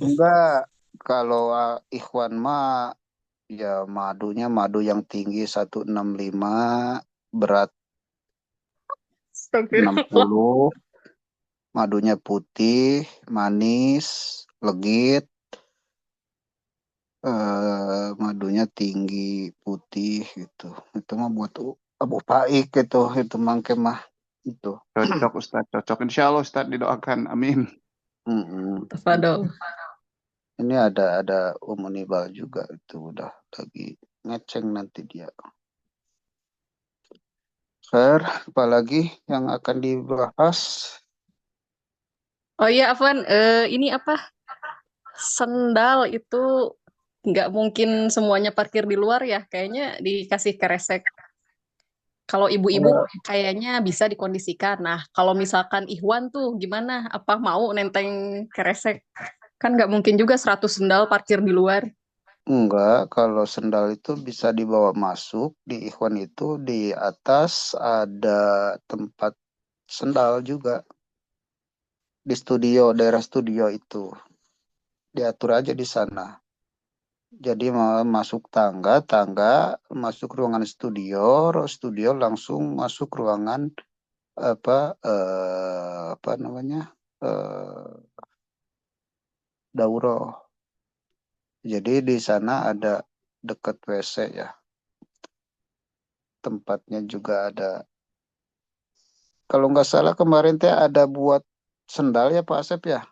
Enggak. Kalau ikhwan mah ya madunya madu yang tinggi 165, berat Astagfirullah. 60, madunya putih, manis, legit, madunya tinggi, putih gitu. Itu mah buat Abu Faik itu mangke mah itu. Cocok Ustadz, cocok. Insya Allah Ustadz didoakan. Amin. Mm-mm. Tafadol. Ini ada Umunibal juga itu udah lagi ngeceng nanti dia. Fair, apalagi yang akan dibahas? Oh iya, Afwan, ini apa? Sendal itu nggak mungkin semuanya parkir di luar ya. Kayaknya dikasih keresek. Kalau ibu-ibu Eh, kayaknya bisa dikondisikan. Nah, kalau misalkan Ikhwan tuh gimana? Apa mau nenteng keresek? Kan nggak mungkin juga 100 sendal parkir di luar. Enggak, kalau sendal itu bisa dibawa masuk di Ikhwan itu di atas ada tempat sendal juga di studio, daerah studio itu diatur aja di sana. Jadi mau masuk tangga, tangga masuk ruangan studio, studio langsung masuk ruangan apa apa namanya dauro. Jadi di sana ada dekat WC ya, tempatnya juga ada. Kalau nggak salah kemarin teh ada buat sendal ya Pak Asep ya.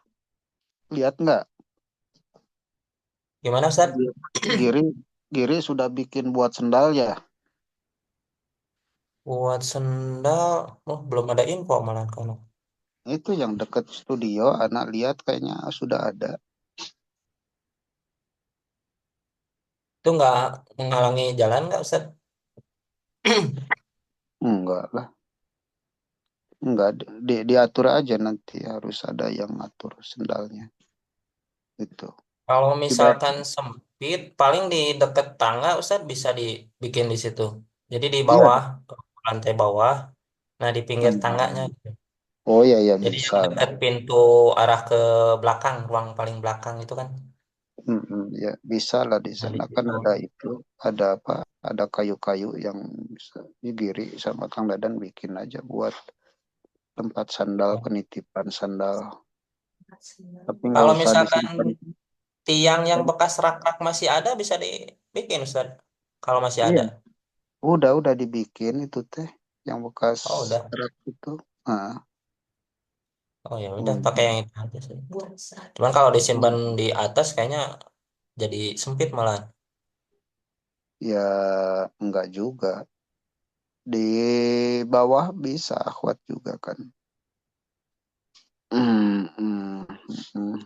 Lihat nggak? Gimana Ustad? Giri, Giri sudah bikin buat sendal ya. Buat sendal, oh belum ada info malah kalau. Itu yang dekat studio, anak lihat kayaknya sudah ada. Itu nggak menghalangi jalan nggak Ustad? Enggak lah, enggak diatur aja nanti harus ada yang ngatur sendalnya. Itu. Kalau Ibarat, misalkan sempit, paling di deket tangga Ustad bisa dibikin di situ. Jadi di iya. bawah, lantai bawah, nah di pinggir tangganya. Hmm. Oh iya ya Jadi bisa yang lah. dekat pintu arah ke belakang, ruang paling belakang itu kan. Ya bisa lah di Nah di sana kan situ. ada itu, ada apa? Ada kayu-kayu yang bisa digiri sama Kang Dadan bikin aja buat tempat sandal, penitipan sandal. Tapi nggak Kalau usah misalkan disimpan. tiang yang bekas rak-rak masih ada bisa dibikin Ustad. kalau masih Iya, ada. udah dibikin itu teh yang bekas Oh udah. rak itu. Ah, Oh ya udah pakai hmm. yang itu aja sih. Cuman kalau disimpan Hmm. di atas kayaknya jadi sempit malah. Ya enggak juga. Di bawah bisa akhwat juga kan. Hmm, hmm, hmm.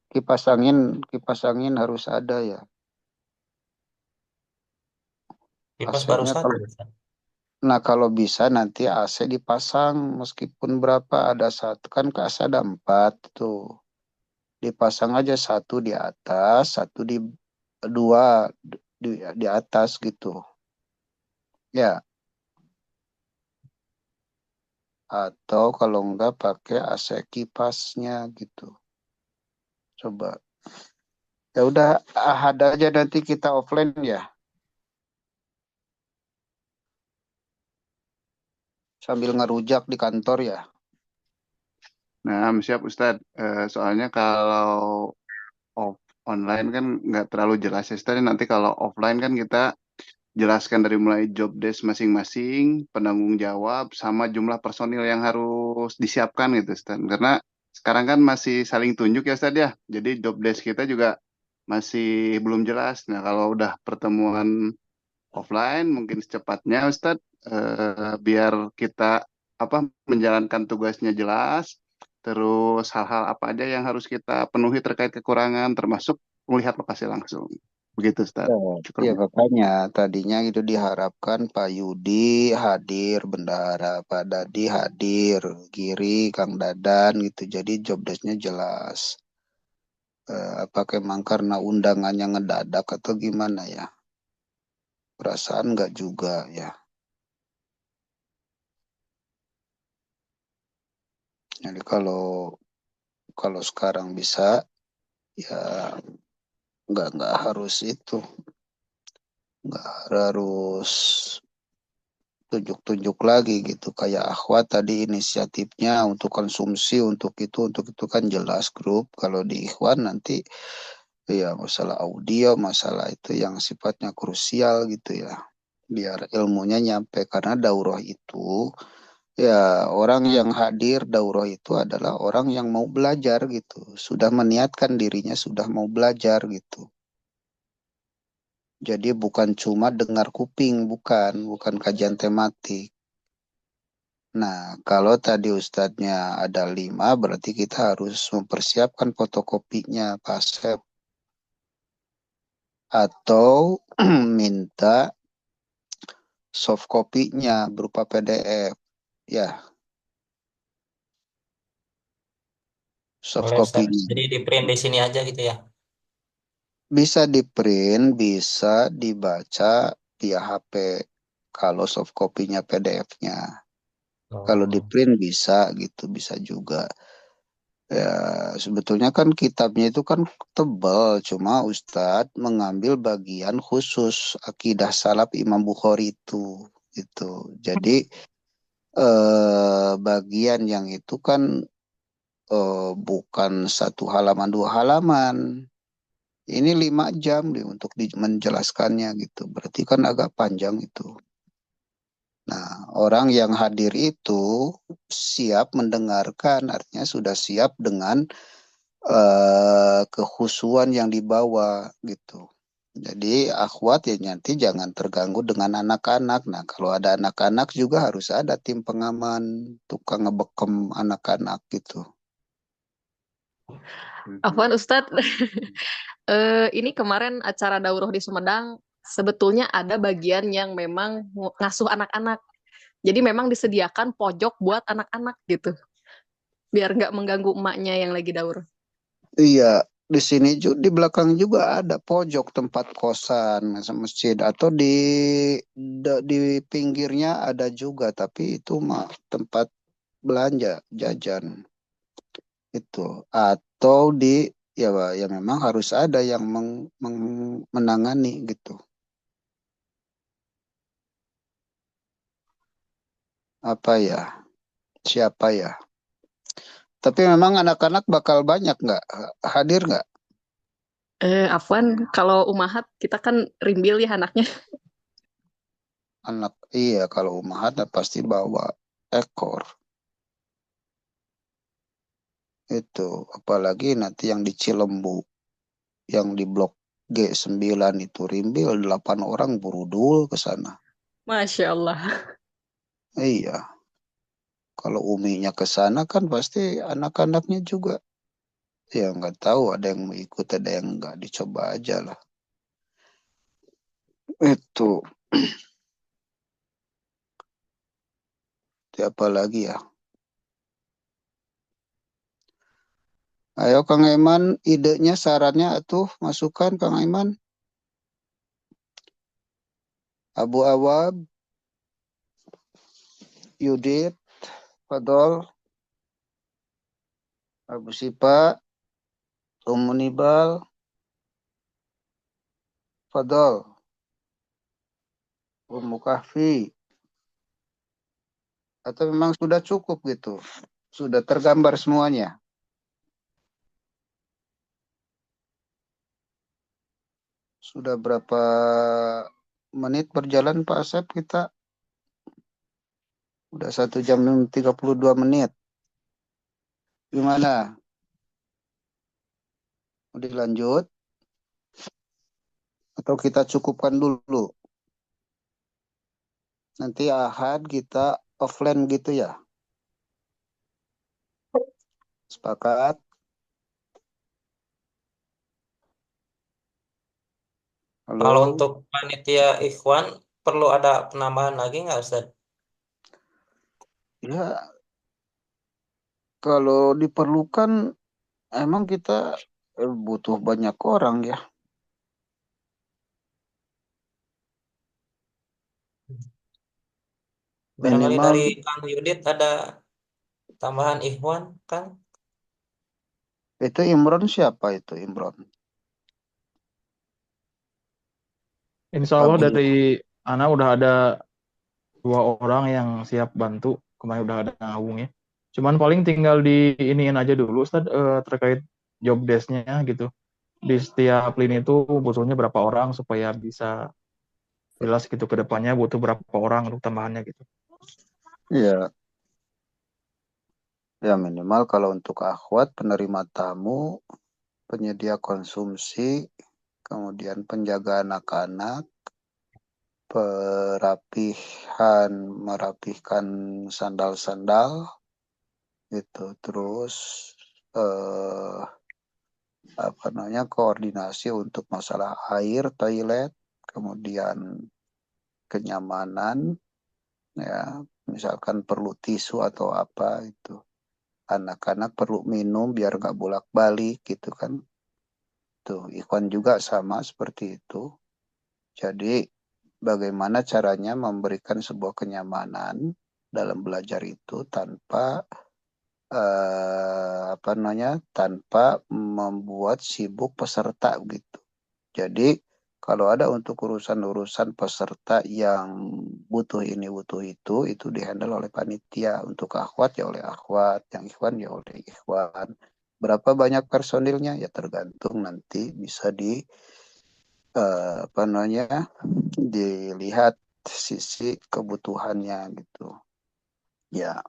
Kipas angin harus ada ya. Kipas baru AC-nya satu. kalau Nah, kalau bisa nanti AC dipasang meskipun berapa ada satu kan ke AC ada 4 tuh. Dipasang aja satu di atas, satu di dua di atas gitu. Ya, atau kalau enggak pakai AC kipasnya gitu. Coba. Ya udah, ada aja nanti kita offline ya sambil ngerujak di kantor ya. Nah, siap Ustadz. Soalnya kalau online kan nggak terlalu jelas ya Ustadz. Nanti kalau offline kan kita jelaskan dari mulai job desk masing-masing, penanggung jawab, sama jumlah personil yang harus disiapkan gitu Ustadz. Karena sekarang kan masih saling tunjuk ya Ustadz ya. Jadi job desk kita juga masih belum jelas. Nah, kalau udah pertemuan offline mungkin secepatnya Ustadz, biar kita apa menjalankan tugasnya jelas, terus hal-hal apa aja yang harus kita penuhi terkait kekurangan termasuk melihat lokasi langsung. Begitu Ya, Ustadz. ya Cukup. makanya tadinya itu diharapkan Pak Yudi hadir, Bendahara Pak Dadi hadir, Giri, Kang Dadan gitu. Jadi job desk-nya jelas. Apakah emang karena undangannya ngedadak atau gimana ya? Perasaan nggak juga ya. Jadi kalau kalau sekarang bisa ya nggak harus itu, nggak harus tunjuk-tunjuk lagi gitu. Kayak Akhwat tadi inisiatifnya untuk konsumsi untuk itu kan jelas grup. Kalau di Ikhwan nanti ya masalah audio, masalah itu yang sifatnya krusial gitu ya. Biar ilmunya nyampe karena daurah itu ya orang yang hadir daurah itu adalah orang yang mau belajar gitu. Sudah meniatkan dirinya sudah mau belajar gitu. Jadi bukan cuma dengar kuping, bukan kajian tematik. Nah, kalau tadi ustadznya ada 5, berarti kita harus mempersiapkan fotokopinya, Pak Asep. Atau minta soft copy-nya berupa PDF. Ya, soft Boleh Ustaz. copy-nya. Jadi di print di sini aja gitu ya. Bisa di print, bisa dibaca via HP. Kalau soft copy-nya PDF-nya. Kalau di Oh, print bisa gitu, bisa juga. Ya, sebetulnya kan kitabnya itu kan tebal, cuma Ustadz mengambil bagian khusus akidah salaf Imam Bukhari itu, gitu. Jadi bagian yang itu kan bukan satu halaman dua halaman. Ini 5 jam nih untuk menjelaskannya gitu. Berarti kan agak panjang itu. Nah, orang yang hadir itu siap mendengarkan, artinya sudah siap dengan kehusuan yang dibawa gitu. Jadi akhwat ya nanti jangan terganggu dengan anak-anak. Nah, kalau ada anak-anak juga harus ada tim pengaman, tukang ngebekem anak-anak gitu. Afwan Ustadz, ini kemarin acara daurah di Sumedang sebetulnya ada bagian yang memang ngasuh anak-anak. Jadi memang disediakan pojok buat anak-anak gitu, biar nggak mengganggu emaknya yang lagi daurah. Iya, di sini juga di belakang juga ada pojok tempat kosan masjid atau di pinggirnya ada juga, tapi itu mah tempat belanja jajan itu atau ya ya memang harus ada yang menangani gitu. Apa ya? Siapa ya? Tapi memang anak-anak bakal banyak nggak hadir nggak? Afwan, kalau Umahat kita kan rimbil ya anaknya. Anak, iya kalau umahat pasti bawa ekor. Itu, apalagi nanti yang di Cilembu, yang di blok G9 itu rimbil 8 orang burudul ke sana. Masya Allah. Iya, kalau uminya ke sana kan pasti anak-anaknya juga. Ya nggak tahu, ada yang mau ikut, ada yang nggak, dicoba aja lah. Itu, siapa lagi ya? Ayo Kang Eman, idenya, sarannya atuh masukan Kang Eman. Abu Awab, Yudit, Fadol, Abu Sipa, Umunibal, Fadol, Ummu Kahfi. Atau memang sudah cukup gitu? Sudah tergambar semuanya? Sudah berapa menit berjalan Pak Asep kita? Udah 1 jam 32 menit. Gimana? Mau dilanjut? Atau kita cukupkan dulu? Nanti Ahad kita offline gitu ya? Sepakat? Kalau Halo? untuk panitia Ikhwan perlu ada penambahan lagi nggak Ustaz? Ya, kalau diperlukan emang kita butuh banyak orang ya. Barangkali dari Minimal Kang Yudit ada tambahan Ikhwan, Kang? itu Imron, siapa itu Imron? Insya Allah Abu dari Ana udah ada 2 orang yang siap bantu. Kemarin udah ada ngawungnya. Cuman paling tinggal di iniin aja dulu Ustaz, terkait job desk-nya gitu. Di setiap lini itu butuhnya berapa orang supaya bisa jelas gitu ke depannya butuh berapa orang untuk tambahannya gitu. ya, ya minimal kalau untuk akhwat, penerima tamu, penyedia konsumsi, kemudian penjaga anak-anak, perapihan, merapihkan sandal-sandal, gitu. Terus eh, apa namanya, koordinasi untuk masalah air, toilet, kemudian kenyamanan, ya, misalkan perlu tisu atau apa itu. Anak-anak perlu minum biar nggak bolak-balik gitu kan. Tuh, Ikhwan juga sama seperti itu. Jadi, bagaimana caranya memberikan sebuah kenyamanan dalam belajar itu tanpa apa namanya, tanpa membuat sibuk peserta gitu. Jadi, kalau ada untuk urusan-urusan peserta yang butuh ini, butuh itu dihandle oleh panitia. Untuk akhwat ya oleh akhwat, yang ikhwan ya oleh ikhwan. Berapa banyak personilnya ya tergantung nanti bisa apa namanya, dilihat sisi kebutuhannya gitu. Ya,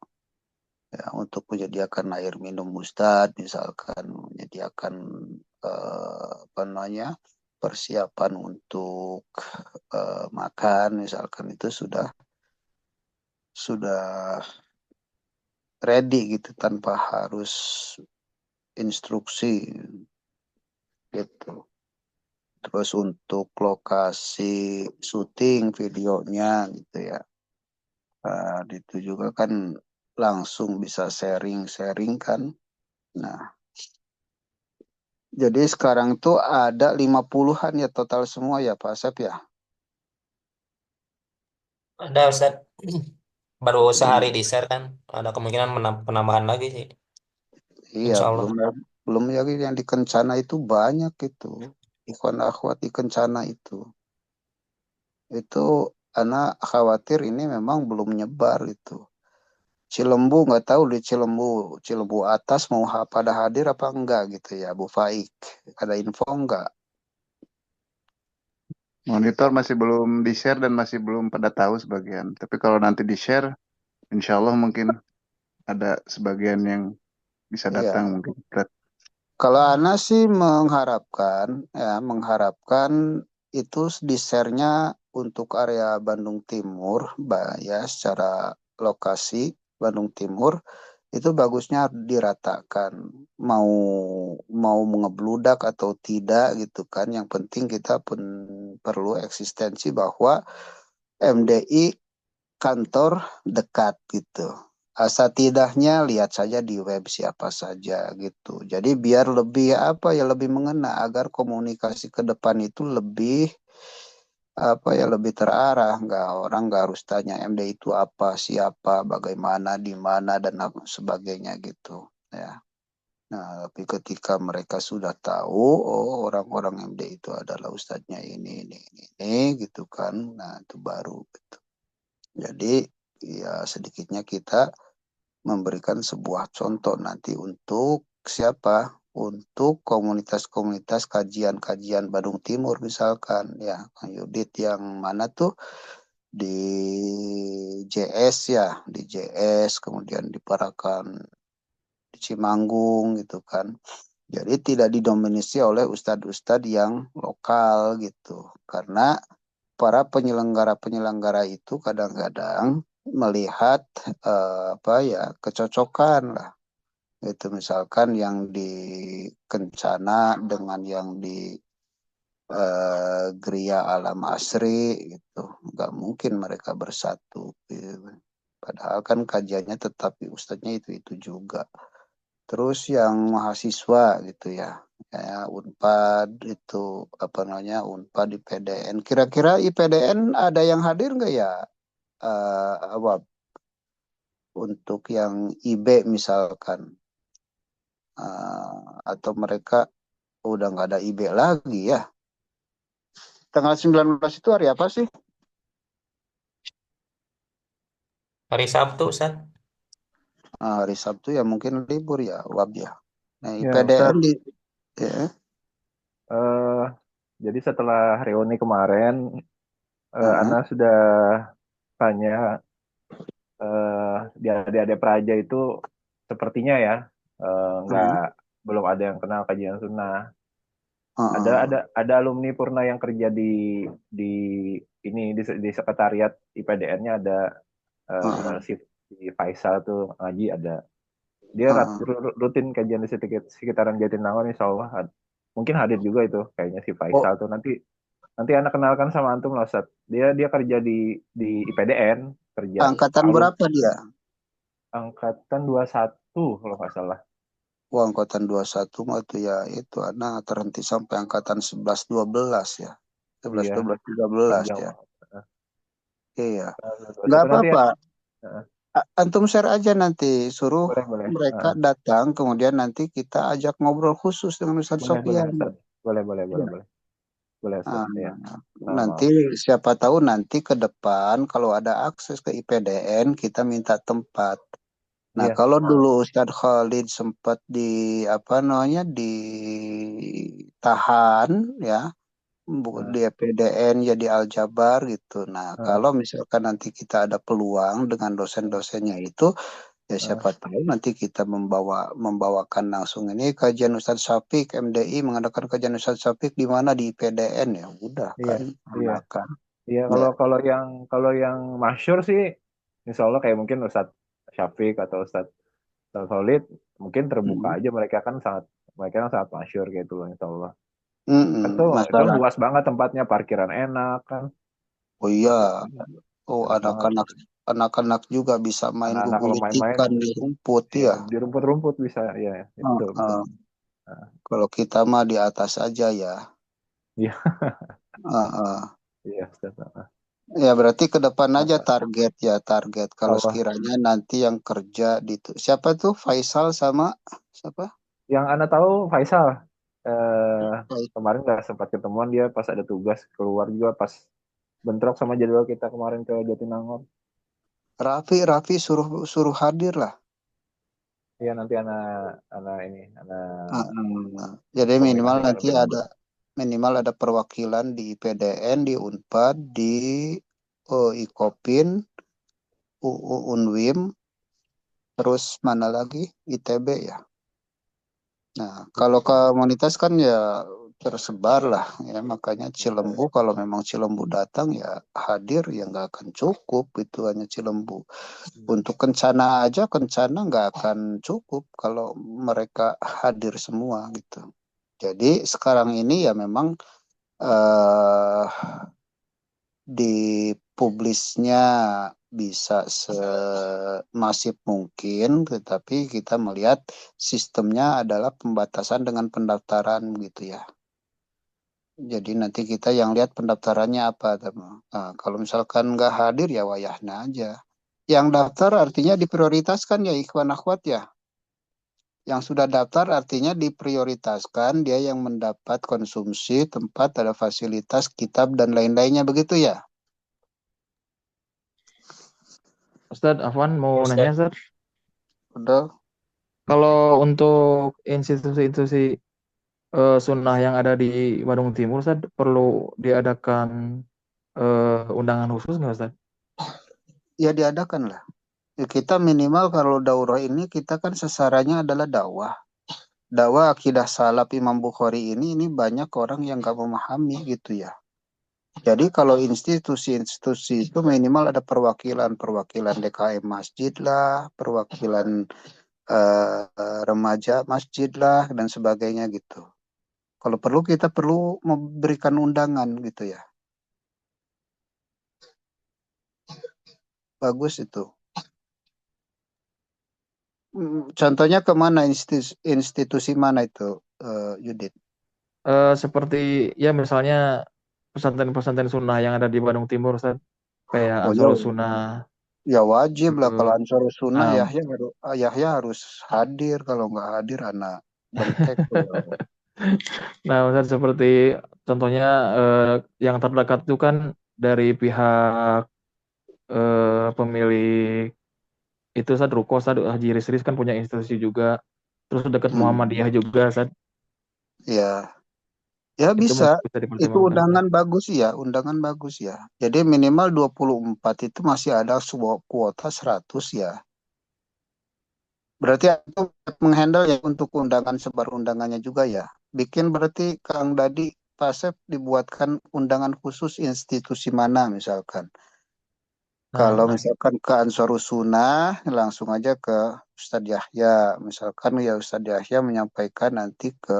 ya untuk menyediakan air minum Ustadz, misalkan menyediakan apa namanya, persiapan untuk makan, misalkan itu sudah ready gitu tanpa harus instruksi gitu. Terus untuk lokasi syuting videonya gitu ya. Itu juga kan langsung bisa sharing-sharing kan. Nah, jadi sekarang tuh ada 50-an ya total semua ya Pak Asep ya. Ada Ustaz. Baru sehari Lim- di share kan. Ada kemungkinan penambahan lagi sih. Iya, Insya belum Allah. belum lagi yang di Kencana itu banyak itu. Ikhwan akhwat di Kencana itu. Itu anak khawatir ini memang belum nyebar itu. Cilembu nggak tahu, di Cilembu Cilembu atas mau pada hadir apa enggak gitu ya Bu Faik. Ada info enggak? Monitor masih belum di-share dan masih belum pada tahu sebagian. Tapi kalau nanti di-share, insya Allah mungkin ada sebagian yang bisa Iya. datang mungkin. Kalau Ana sih mengharapkan itu di-share-nya untuk area Bandung Timur, ya secara lokasi Bandung Timur itu bagusnya diratakan. Mau mau mengebludak atau tidak gitu kan. Yang penting kita pun perlu eksistensi bahwa MDI kantor dekat gitu. Asatidahnya lihat saja di web siapa saja gitu. Jadi biar lebih apa ya lebih mengena agar komunikasi ke depan itu lebih apa ya lebih terarah. Orang nggak harus tanya MD itu apa, siapa, bagaimana, di mana dan sebagainya gitu ya. Nah, tapi ketika mereka sudah tahu, oh orang-orang MD itu adalah ustadznya ini gitu kan. Nah, itu baru gitu. Jadi ya sedikitnya kita memberikan sebuah contoh nanti untuk siapa? Untuk komunitas-komunitas kajian-kajian Bandung Timur misalkan ya, Kang Yudit yang mana tuh di JS ya, di JS kemudian di Parakan di Cimanggung gitu kan. Jadi tidak didominasi oleh ustadz-ustadz yang lokal gitu. Karena para penyelenggara-penyelenggara itu kadang-kadang melihat apa ya kecocokan lah itu misalkan yang di Kencana dengan yang di Gria Alam Asri gitu nggak mungkin mereka bersatu gitu. Padahal kan kajiannya tetapi ustadznya itu juga terus yang mahasiswa gitu ya kayak Unpad itu apa namanya Unpad IPDN kira-kira IPDN ada yang hadir nggak ya Awab untuk yang IB misalkan atau mereka udah nggak ada IB lagi ya tanggal 19 itu hari apa sih Hari Sabtu, Ustaz. hari Sabtu ya mungkin libur ya Wab ya nah Ya, IPDN Ustadz, di ya, eh, jadi setelah reuni kemarin, uh, Ana sudah tanya di adik-adik Praja itu sepertinya ya nggak uh, belum ada yang kenal kajian sunnah. Ada uh, ada ada alumni Purna yang kerja di ini di sekretariat IPDN-nya ada uh, si Faisal tuh ngaji ada. Dia uh, rutin kajian di sekitaran Jatinangor, insya Allah. Mungkin hadir juga itu kayaknya si oh Faisal tuh nanti nanti anak kenalkan sama antum lah Ustaz. Dia kerja di IPDN, kerja angkatan alum berapa dia angkatan 21 kalau nggak salah. angkatan 21 mah tuh ya itu anak terhenti sampai angkatan 11 12 ya 11 Iya, 12 13 panjang ya banget. iya nggak 21 nanti ya. apa-apa Heeh, Antum share aja nanti, suruh boleh boleh. mereka datang, kemudian nanti kita ajak ngobrol khusus dengan Ustadz Boleh boleh Sofyan. Ustaz. Boleh boleh boleh Iya. boleh. Boleh Ustaz. Nah, Ya. nanti Maaf. siapa tahu nanti ke depan kalau ada akses ke IPDN kita minta tempat. Nah, Iya. kalau dulu Ustadz Khalid sempat di apa namanya ditahan ya Heeh, di PDN ya di Aljabar gitu. Nah, heeh, kalau misalkan nanti kita ada peluang dengan dosen-dosennya itu ya heeh. siapa tahu nanti kita membawakan langsung ini kajian Ustadz Syafiq MDI mengadakan kajian Ustadz Syafiq di mana di PDN ya udah Iya. kan Iya. enakan Iya, ya. kalau yang masyhur sih, insya Allah kayak mungkin Ustadz Syafiq atau Ustadz Solid, mungkin terbuka Mm. aja mereka kan sangat masyhur gitu loh, insya Allah. Kan Mm-mm. itu Masalah luas banget tempatnya, parkiran enak kan, oh iya iya, oh enak banget. anak-anak juga bisa main Anak-anak kalau main-main, gugulitikan di rumput ya ya. di rumput-rumput bisa, ya, ya betul betul. Uh-uh. Nah, Kalau kita mah di atas aja ya. iya, Uh-uh. iya, Ustaz. Nah, Ya berarti ke depan aja apa? target kalau Allah, sekiranya nanti yang kerja di siapa tuh Faisal sama siapa yang Anda tahu Faisal, kemarin nggak sempat ketemuan dia pas ada tugas keluar juga pas bentrok sama jadwal kita kemarin ke Jatinangor. Raffi suruh suruh hadir lah. Iya nanti anak ini anak Jadi minimal komunikasikan nanti lebih ada lanjut. minimal ada perwakilan di PDN, di Unpad, di IKOPIN, Unwim, terus mana lagi? ITB ya. Nah, kalau komunitas kan ya tersebar lah ya, makanya Cilembu kalau memang Cilembu datang ya hadir ya nggak akan cukup, itu hanya Cilembu. Untuk Kencana aja, Kencana nggak akan cukup kalau mereka hadir semua gitu. Jadi sekarang ini ya memang dipublisnya bisa semasif mungkin, tetapi kita melihat sistemnya adalah pembatasan dengan pendaftaran gitu ya. Jadi nanti kita yang lihat pendaftarannya apa. Nah, kalau misalkan nggak hadir ya wayahnya aja. Yang daftar artinya diprioritaskan ya ikhwan akhwat ya. Yang sudah daftar artinya diprioritaskan, dia yang mendapat konsumsi, tempat, ada fasilitas, kitab, dan lain-lainnya begitu ya. Ustadz Afwan mau Ustaz. nanya Ustadz, Udah. kalau untuk institusi-institusi sunnah yang ada di Badung Timur, Ustadz, perlu diadakan undangan khusus nggak Ustadz? Ya diadakan lah. Ya, kita minimal kalau daurah ini kita kan sasarannya adalah dakwah. Dakwah akidah salaf Imam Bukhari ini banyak orang yang nggak memahami gitu ya. Jadi kalau institusi-institusi itu minimal ada perwakilan DKM masjid lah, perwakilan remaja masjid lah dan sebagainya gitu. Kalau perlu kita perlu memberikan undangan gitu ya. Bagus itu. Contohnya kemana institusi mana itu, Yudit? Seperti ya misalnya pesantren-pesantren sunnah yang ada di Bandung Timur, Ustadz, kayak Oh Ansarus ya, Sunnah. ya wajib lah kalau Ansarus Sunnah Nah, Yahya harus hadir, kalau nggak hadir anak bentek tuh. nah Ustadz, seperti contohnya yang terdekat itu kan dari pihak pemilik itu Ustadz Ruko, Ustadz Haji Risris kan punya institusi juga. Terus dekat Muhammadiyah juga, Ustadz. Ya, ya Itu bisa. mungkin bisa Itu dipertimbangkan, Ustadz. undangan bagus ya. Jadi minimal 24 itu masih ada sebuah kuota 100 ya. Berarti itu menghandle ya untuk undangan, sebar undangannya juga ya. Bikin berarti Kang Dadi Pasep dibuatkan undangan khusus institusi mana misalkan. Kalau Nah, misalkan ke Ansarus Sunnah, langsung aja ke Ustadz Yahya. Misalkan ya Ustadz Yahya menyampaikan nanti ke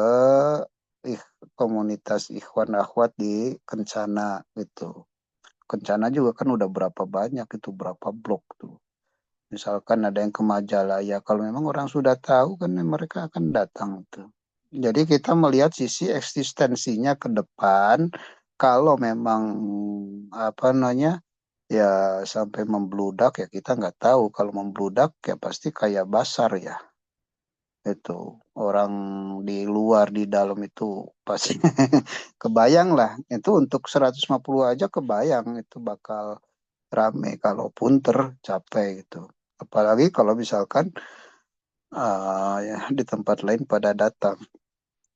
komunitas Ikhwan Akhwat di Kencana gitu. Kencana juga kan udah berapa banyak itu, berapa blok tuh. Misalkan ada yang ke Majalaya, kalau memang orang sudah tahu kan mereka akan datang tuh. Jadi kita melihat sisi eksistensinya ke depan. Kalau memang apa namanya ya sampai membludak ya kita nggak tahu. Kalau membludak ya pasti kayak Basar ya. Itu orang di luar di dalam itu pasti kebayang lah. Itu untuk 150 aja kebayang itu bakal rame kalaupun tercapai gitu. Apalagi kalau misalkan ya di tempat lain pada datang.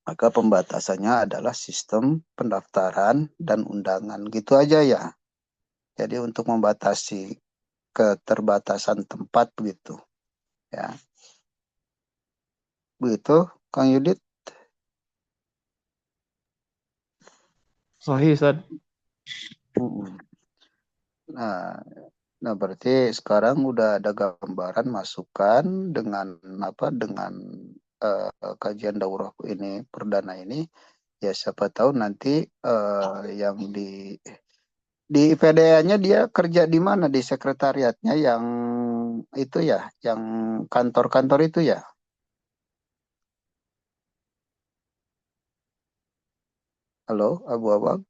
Maka pembatasannya adalah sistem pendaftaran dan undangan. Gitu aja ya. Jadi untuk membatasi keterbatasan tempat begitu. Ya. Begitu, Kang Yudit. sahih, Ustadz. Nah, nah berarti sekarang udah ada gambaran masukan dengan dengan kajian daurah ini perdana ini ya siapa tahu nanti yang di PDA-nya dia kerja di mana, di sekretariatnya yang itu ya, yang kantor-kantor itu ya. Halo, Abu Abang.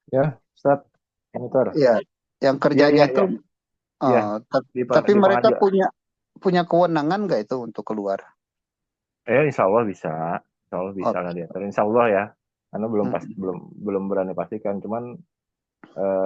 Ya, Ustadz, monitor. Iya, yang kerjanya Iya. tuh Iya, tapi di mereka pengadilan. punya kewenangan nggak itu untuk keluar? Insya Allah bisa. Insya Allah Oh, bisa lah diatur. Insya Allah ya. Karena belum mm. belum berani pastikan. Cuman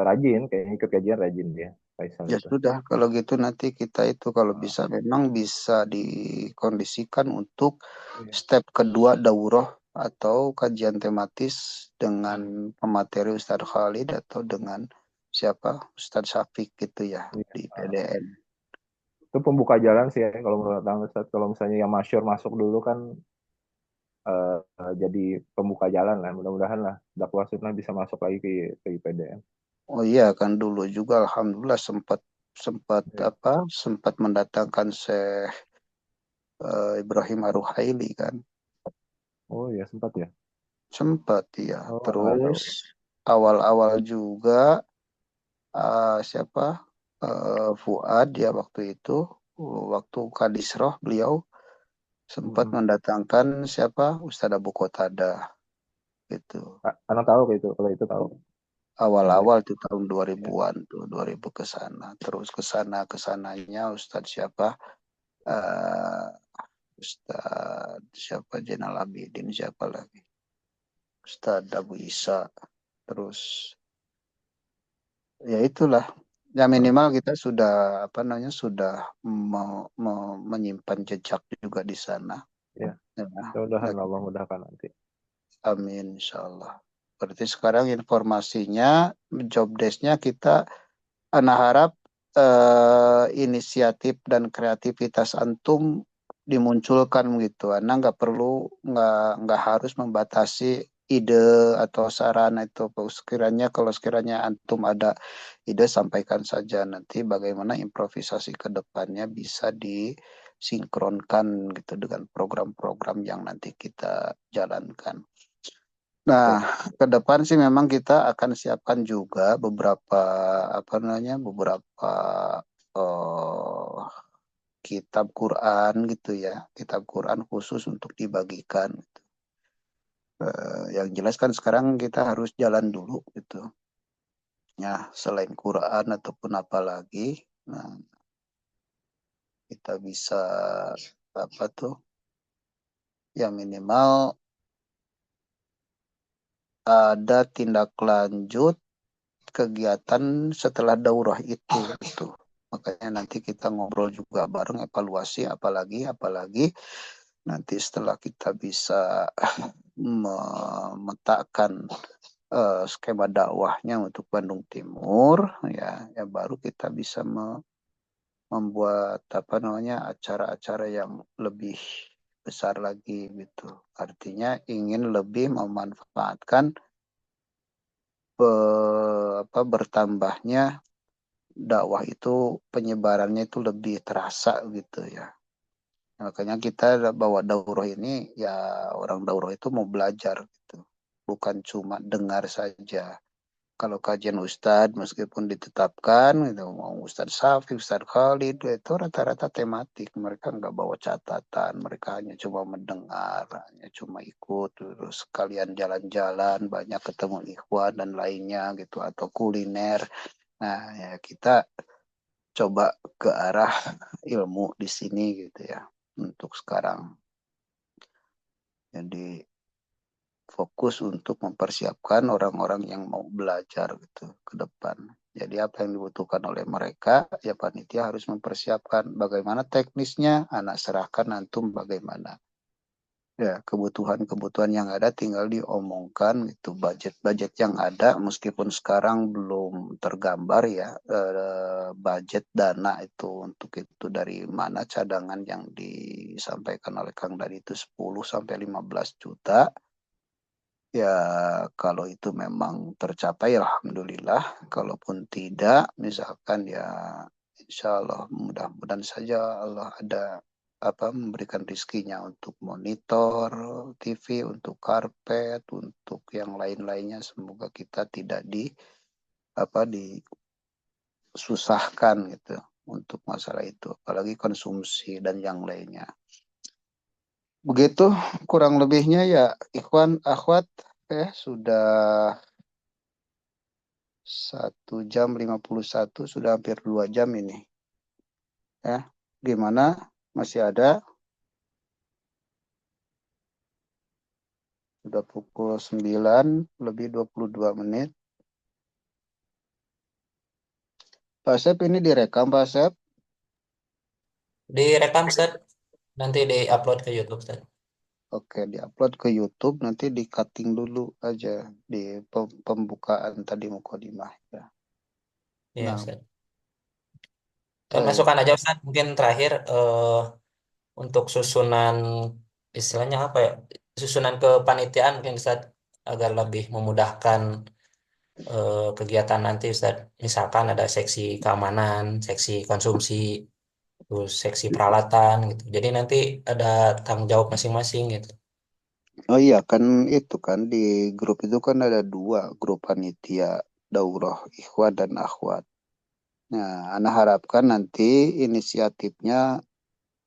rajin, kayaknya ikut kajian rajin dia. Faisal Ya itu. sudah, kalau gitu nanti kita itu kalau bisa memang bisa dikondisikan untuk step kedua daurah atau kajian tematis dengan pemateri Ustadz Khalid atau dengan siapa Ustadz Syafiq gitu ya Iya. di PDN. Itu pembuka jalan sih ya kalau menurut Kang Ustadz. Kalau misalnya yang masyhur masuk dulu kan jadi pembuka jalan lah. Mudah-mudahan lah dakwah sunnah bisa masuk lagi ke IPDN. Oh iya kan dulu juga alhamdulillah sempat sempat Iya. sempat mendatangkan Syekh Ibrahim Ar-Ruhaili kan. Oh iya sempat ya. Sempat ya. Oh nggak tahu. Terus awal-awal juga siapa Fuad ya waktu itu waktu Kadisroh beliau sempat Mhm. mendatangkan siapa Ustadz Abu Qatada gitu. Anak tahu kayak itu kalau itu tahu. Ada. Awal-awal tuh tahun Ya. 2000-an tuh 2000 ke sana. Terus ke sana kesananya Ustadz siapa eh Ustadz siapa Jenal Abidin siapa lagi Ustadz Abu Isa terus ya itulah ya Heeh. minimal kita sudah apa namanya sudah menyimpan jejak juga di sana Ya. ya, Mudah-mudahan ya, Allah mudahkan nanti. amin insyaallah berarti sekarang informasinya job desk-nya kita Ana harap inisiatif dan kreativitas antum dimunculkan gitu. Ana nggak harus membatasi ide atau saran itu. Kalau sekiranya antum ada ide sampaikan saja nanti bagaimana improvisasi ke depannya bisa disinkronkan gitu dengan program-program yang nanti kita jalankan. Nah, Oke. ke depan sih memang kita akan siapkan juga beberapa apa namanya beberapa eh, kitab Quran gitu ya, kitab Quran khusus untuk dibagikan. Yang jelas kan sekarang kita harus jalan dulu gitu. Ya, selain Quran ataupun apa lagi, nah kita bisa apa tuh? Ya minimal ada tindak lanjut kegiatan setelah daurah itu gitu. Makanya nanti kita ngobrol juga bareng evaluasi apalagi nanti setelah kita bisa memetakan skema dakwahnya untuk Bandung Timur ya baru kita bisa membuat apa namanya acara-acara yang lebih besar lagi gitu. Artinya ingin lebih memanfaatkan bertambahnya dakwah itu penyebarannya itu lebih terasa gitu ya. Makanya kita bawa daurah ini ya orang daurah itu mau belajar gitu. Bukan cuma dengar saja. Kalau kajian Ustadz meskipun ditetapkan gitu, mau Ustadz Safi, Ustadz Khalid itu rata-rata tematik. Mereka nggak bawa catatan, mereka hanya cuma mendengar, hanya cuma ikut terus sekalian jalan-jalan, banyak ketemu ikhwan dan lainnya gitu atau kuliner. Nah, ya kita coba ke arah ilmu di sini gitu ya untuk sekarang. Jadi fokus untuk mempersiapkan orang-orang yang mau belajar gitu ke depan. Jadi apa yang dibutuhkan oleh mereka, ya panitia harus mempersiapkan bagaimana teknisnya, anak serahkan antum bagaimana. Ya, kebutuhan-kebutuhan yang ada tinggal diomongkan itu budget-budget yang ada meskipun sekarang belum tergambar ya budget dana itu untuk itu dari mana cadangan yang disampaikan oleh Kang Dadi itu 10 sampai 15 juta. Ya, kalau itu memang tercapai, alhamdulillah. Kalaupun tidak, misalkan ya, insya Allah mudah-mudahan saja Allah ada apa memberikan rizkinya untuk monitor TV, untuk karpet, untuk yang lain-lainnya. Semoga kita tidak apa disusahkan gitu untuk masalah itu, apalagi konsumsi dan yang lainnya. Begitu kurang lebihnya ya, Ikhwan, Akhwat, sudah 1 jam 51 sudah hampir 2 jam ini. Ya, gimana? Masih ada? Sudah pukul 9 lebih 22 menit. Pak Sep ini direkam Pak Sep? Direkam, Ustaz. Nanti di-upload ke YouTube, Ustaz. Oke, diupload ke YouTube, nanti di cutting dulu aja di pembukaan tadi mukadimah ya. Iya, Nah, Ustaz. Dan baik. masukkan aja Ustaz, mungkin terakhir untuk susunan istilahnya apa ya? Susunan kepanitiaan mungkin Ustaz agar lebih memudahkan kegiatan nanti Ustaz. Misalkan ada seksi keamanan, seksi konsumsi, terus seksi peralatan gitu. Jadi nanti ada tanggung jawab masing-masing gitu. Oh iya kan itu kan di grup itu kan ada dua grup panitia daurah ikhwan dan akhwat. Nah, Ana harapkan nanti inisiatifnya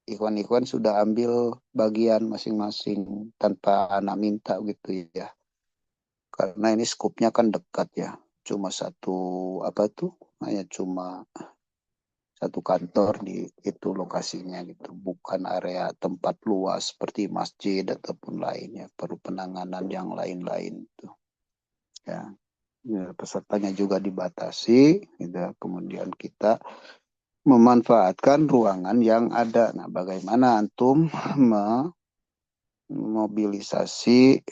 ikhwan-ikhwan sudah ambil bagian masing-masing tanpa Ana minta gitu ya. Karena ini skupnya kan dekat ya. Cuma satu apa tuh? Hanya cuma satu kantor di itu lokasinya gitu, bukan area tempat luas seperti masjid ataupun lainnya, perlu penanganan yang lain-lain tuh ya. Ya, pesertanya juga dibatasi gitu. Kemudian kita memanfaatkan ruangan yang ada. Nah, bagaimana antum memobilisasi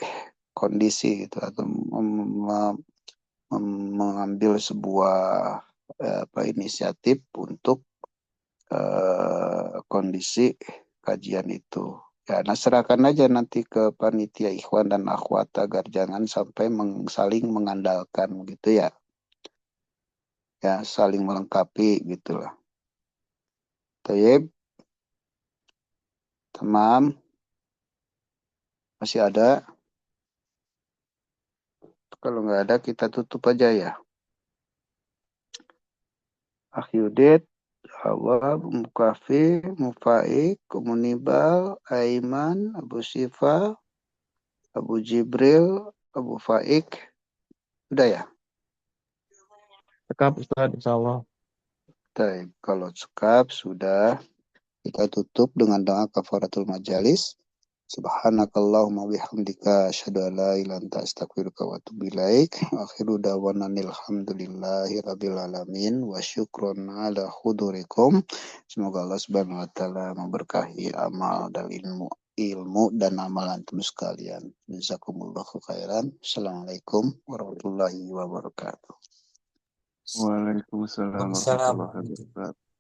kondisi itu atau mengambil sebuah inisiatif untuk kondisi kajian itu. Ya, nah serahkan aja nanti ke panitia ikhwan dan akhwat agar jangan sampai saling mengandalkan gitu ya. Ya, saling melengkapi gitulah. Tayyib, tamam, masih ada? Kalau nggak ada kita tutup aja ya. Akhyudit, Jawab, Mukafi, Mufaik, Komunibal, Aiman, Abu Sifa, Abu Jibril, Abu Faik. Udah ya? Cekap Ustaz, insya Allah. Baik, kalau cekap sudah kita tutup dengan doa kafaratul majalis. Subhanakallahumma bihamdika asyhadu an la ilaha illa anta astaghfiruka wa atubu ilaik. Akhiru da'wana alhamdulillahi rabbil alamin wa syukron ala hudurikum. Semoga Allah Subhanahu wa taala memberkahi amal dan ilmu dan amal antum sekalian. Jazakumullahu khairan. Assalamualaikum warahmatullahi wabarakatuh. Waalaikumsalam Waalaikumsalam. warahmatullahi wabarakatuh.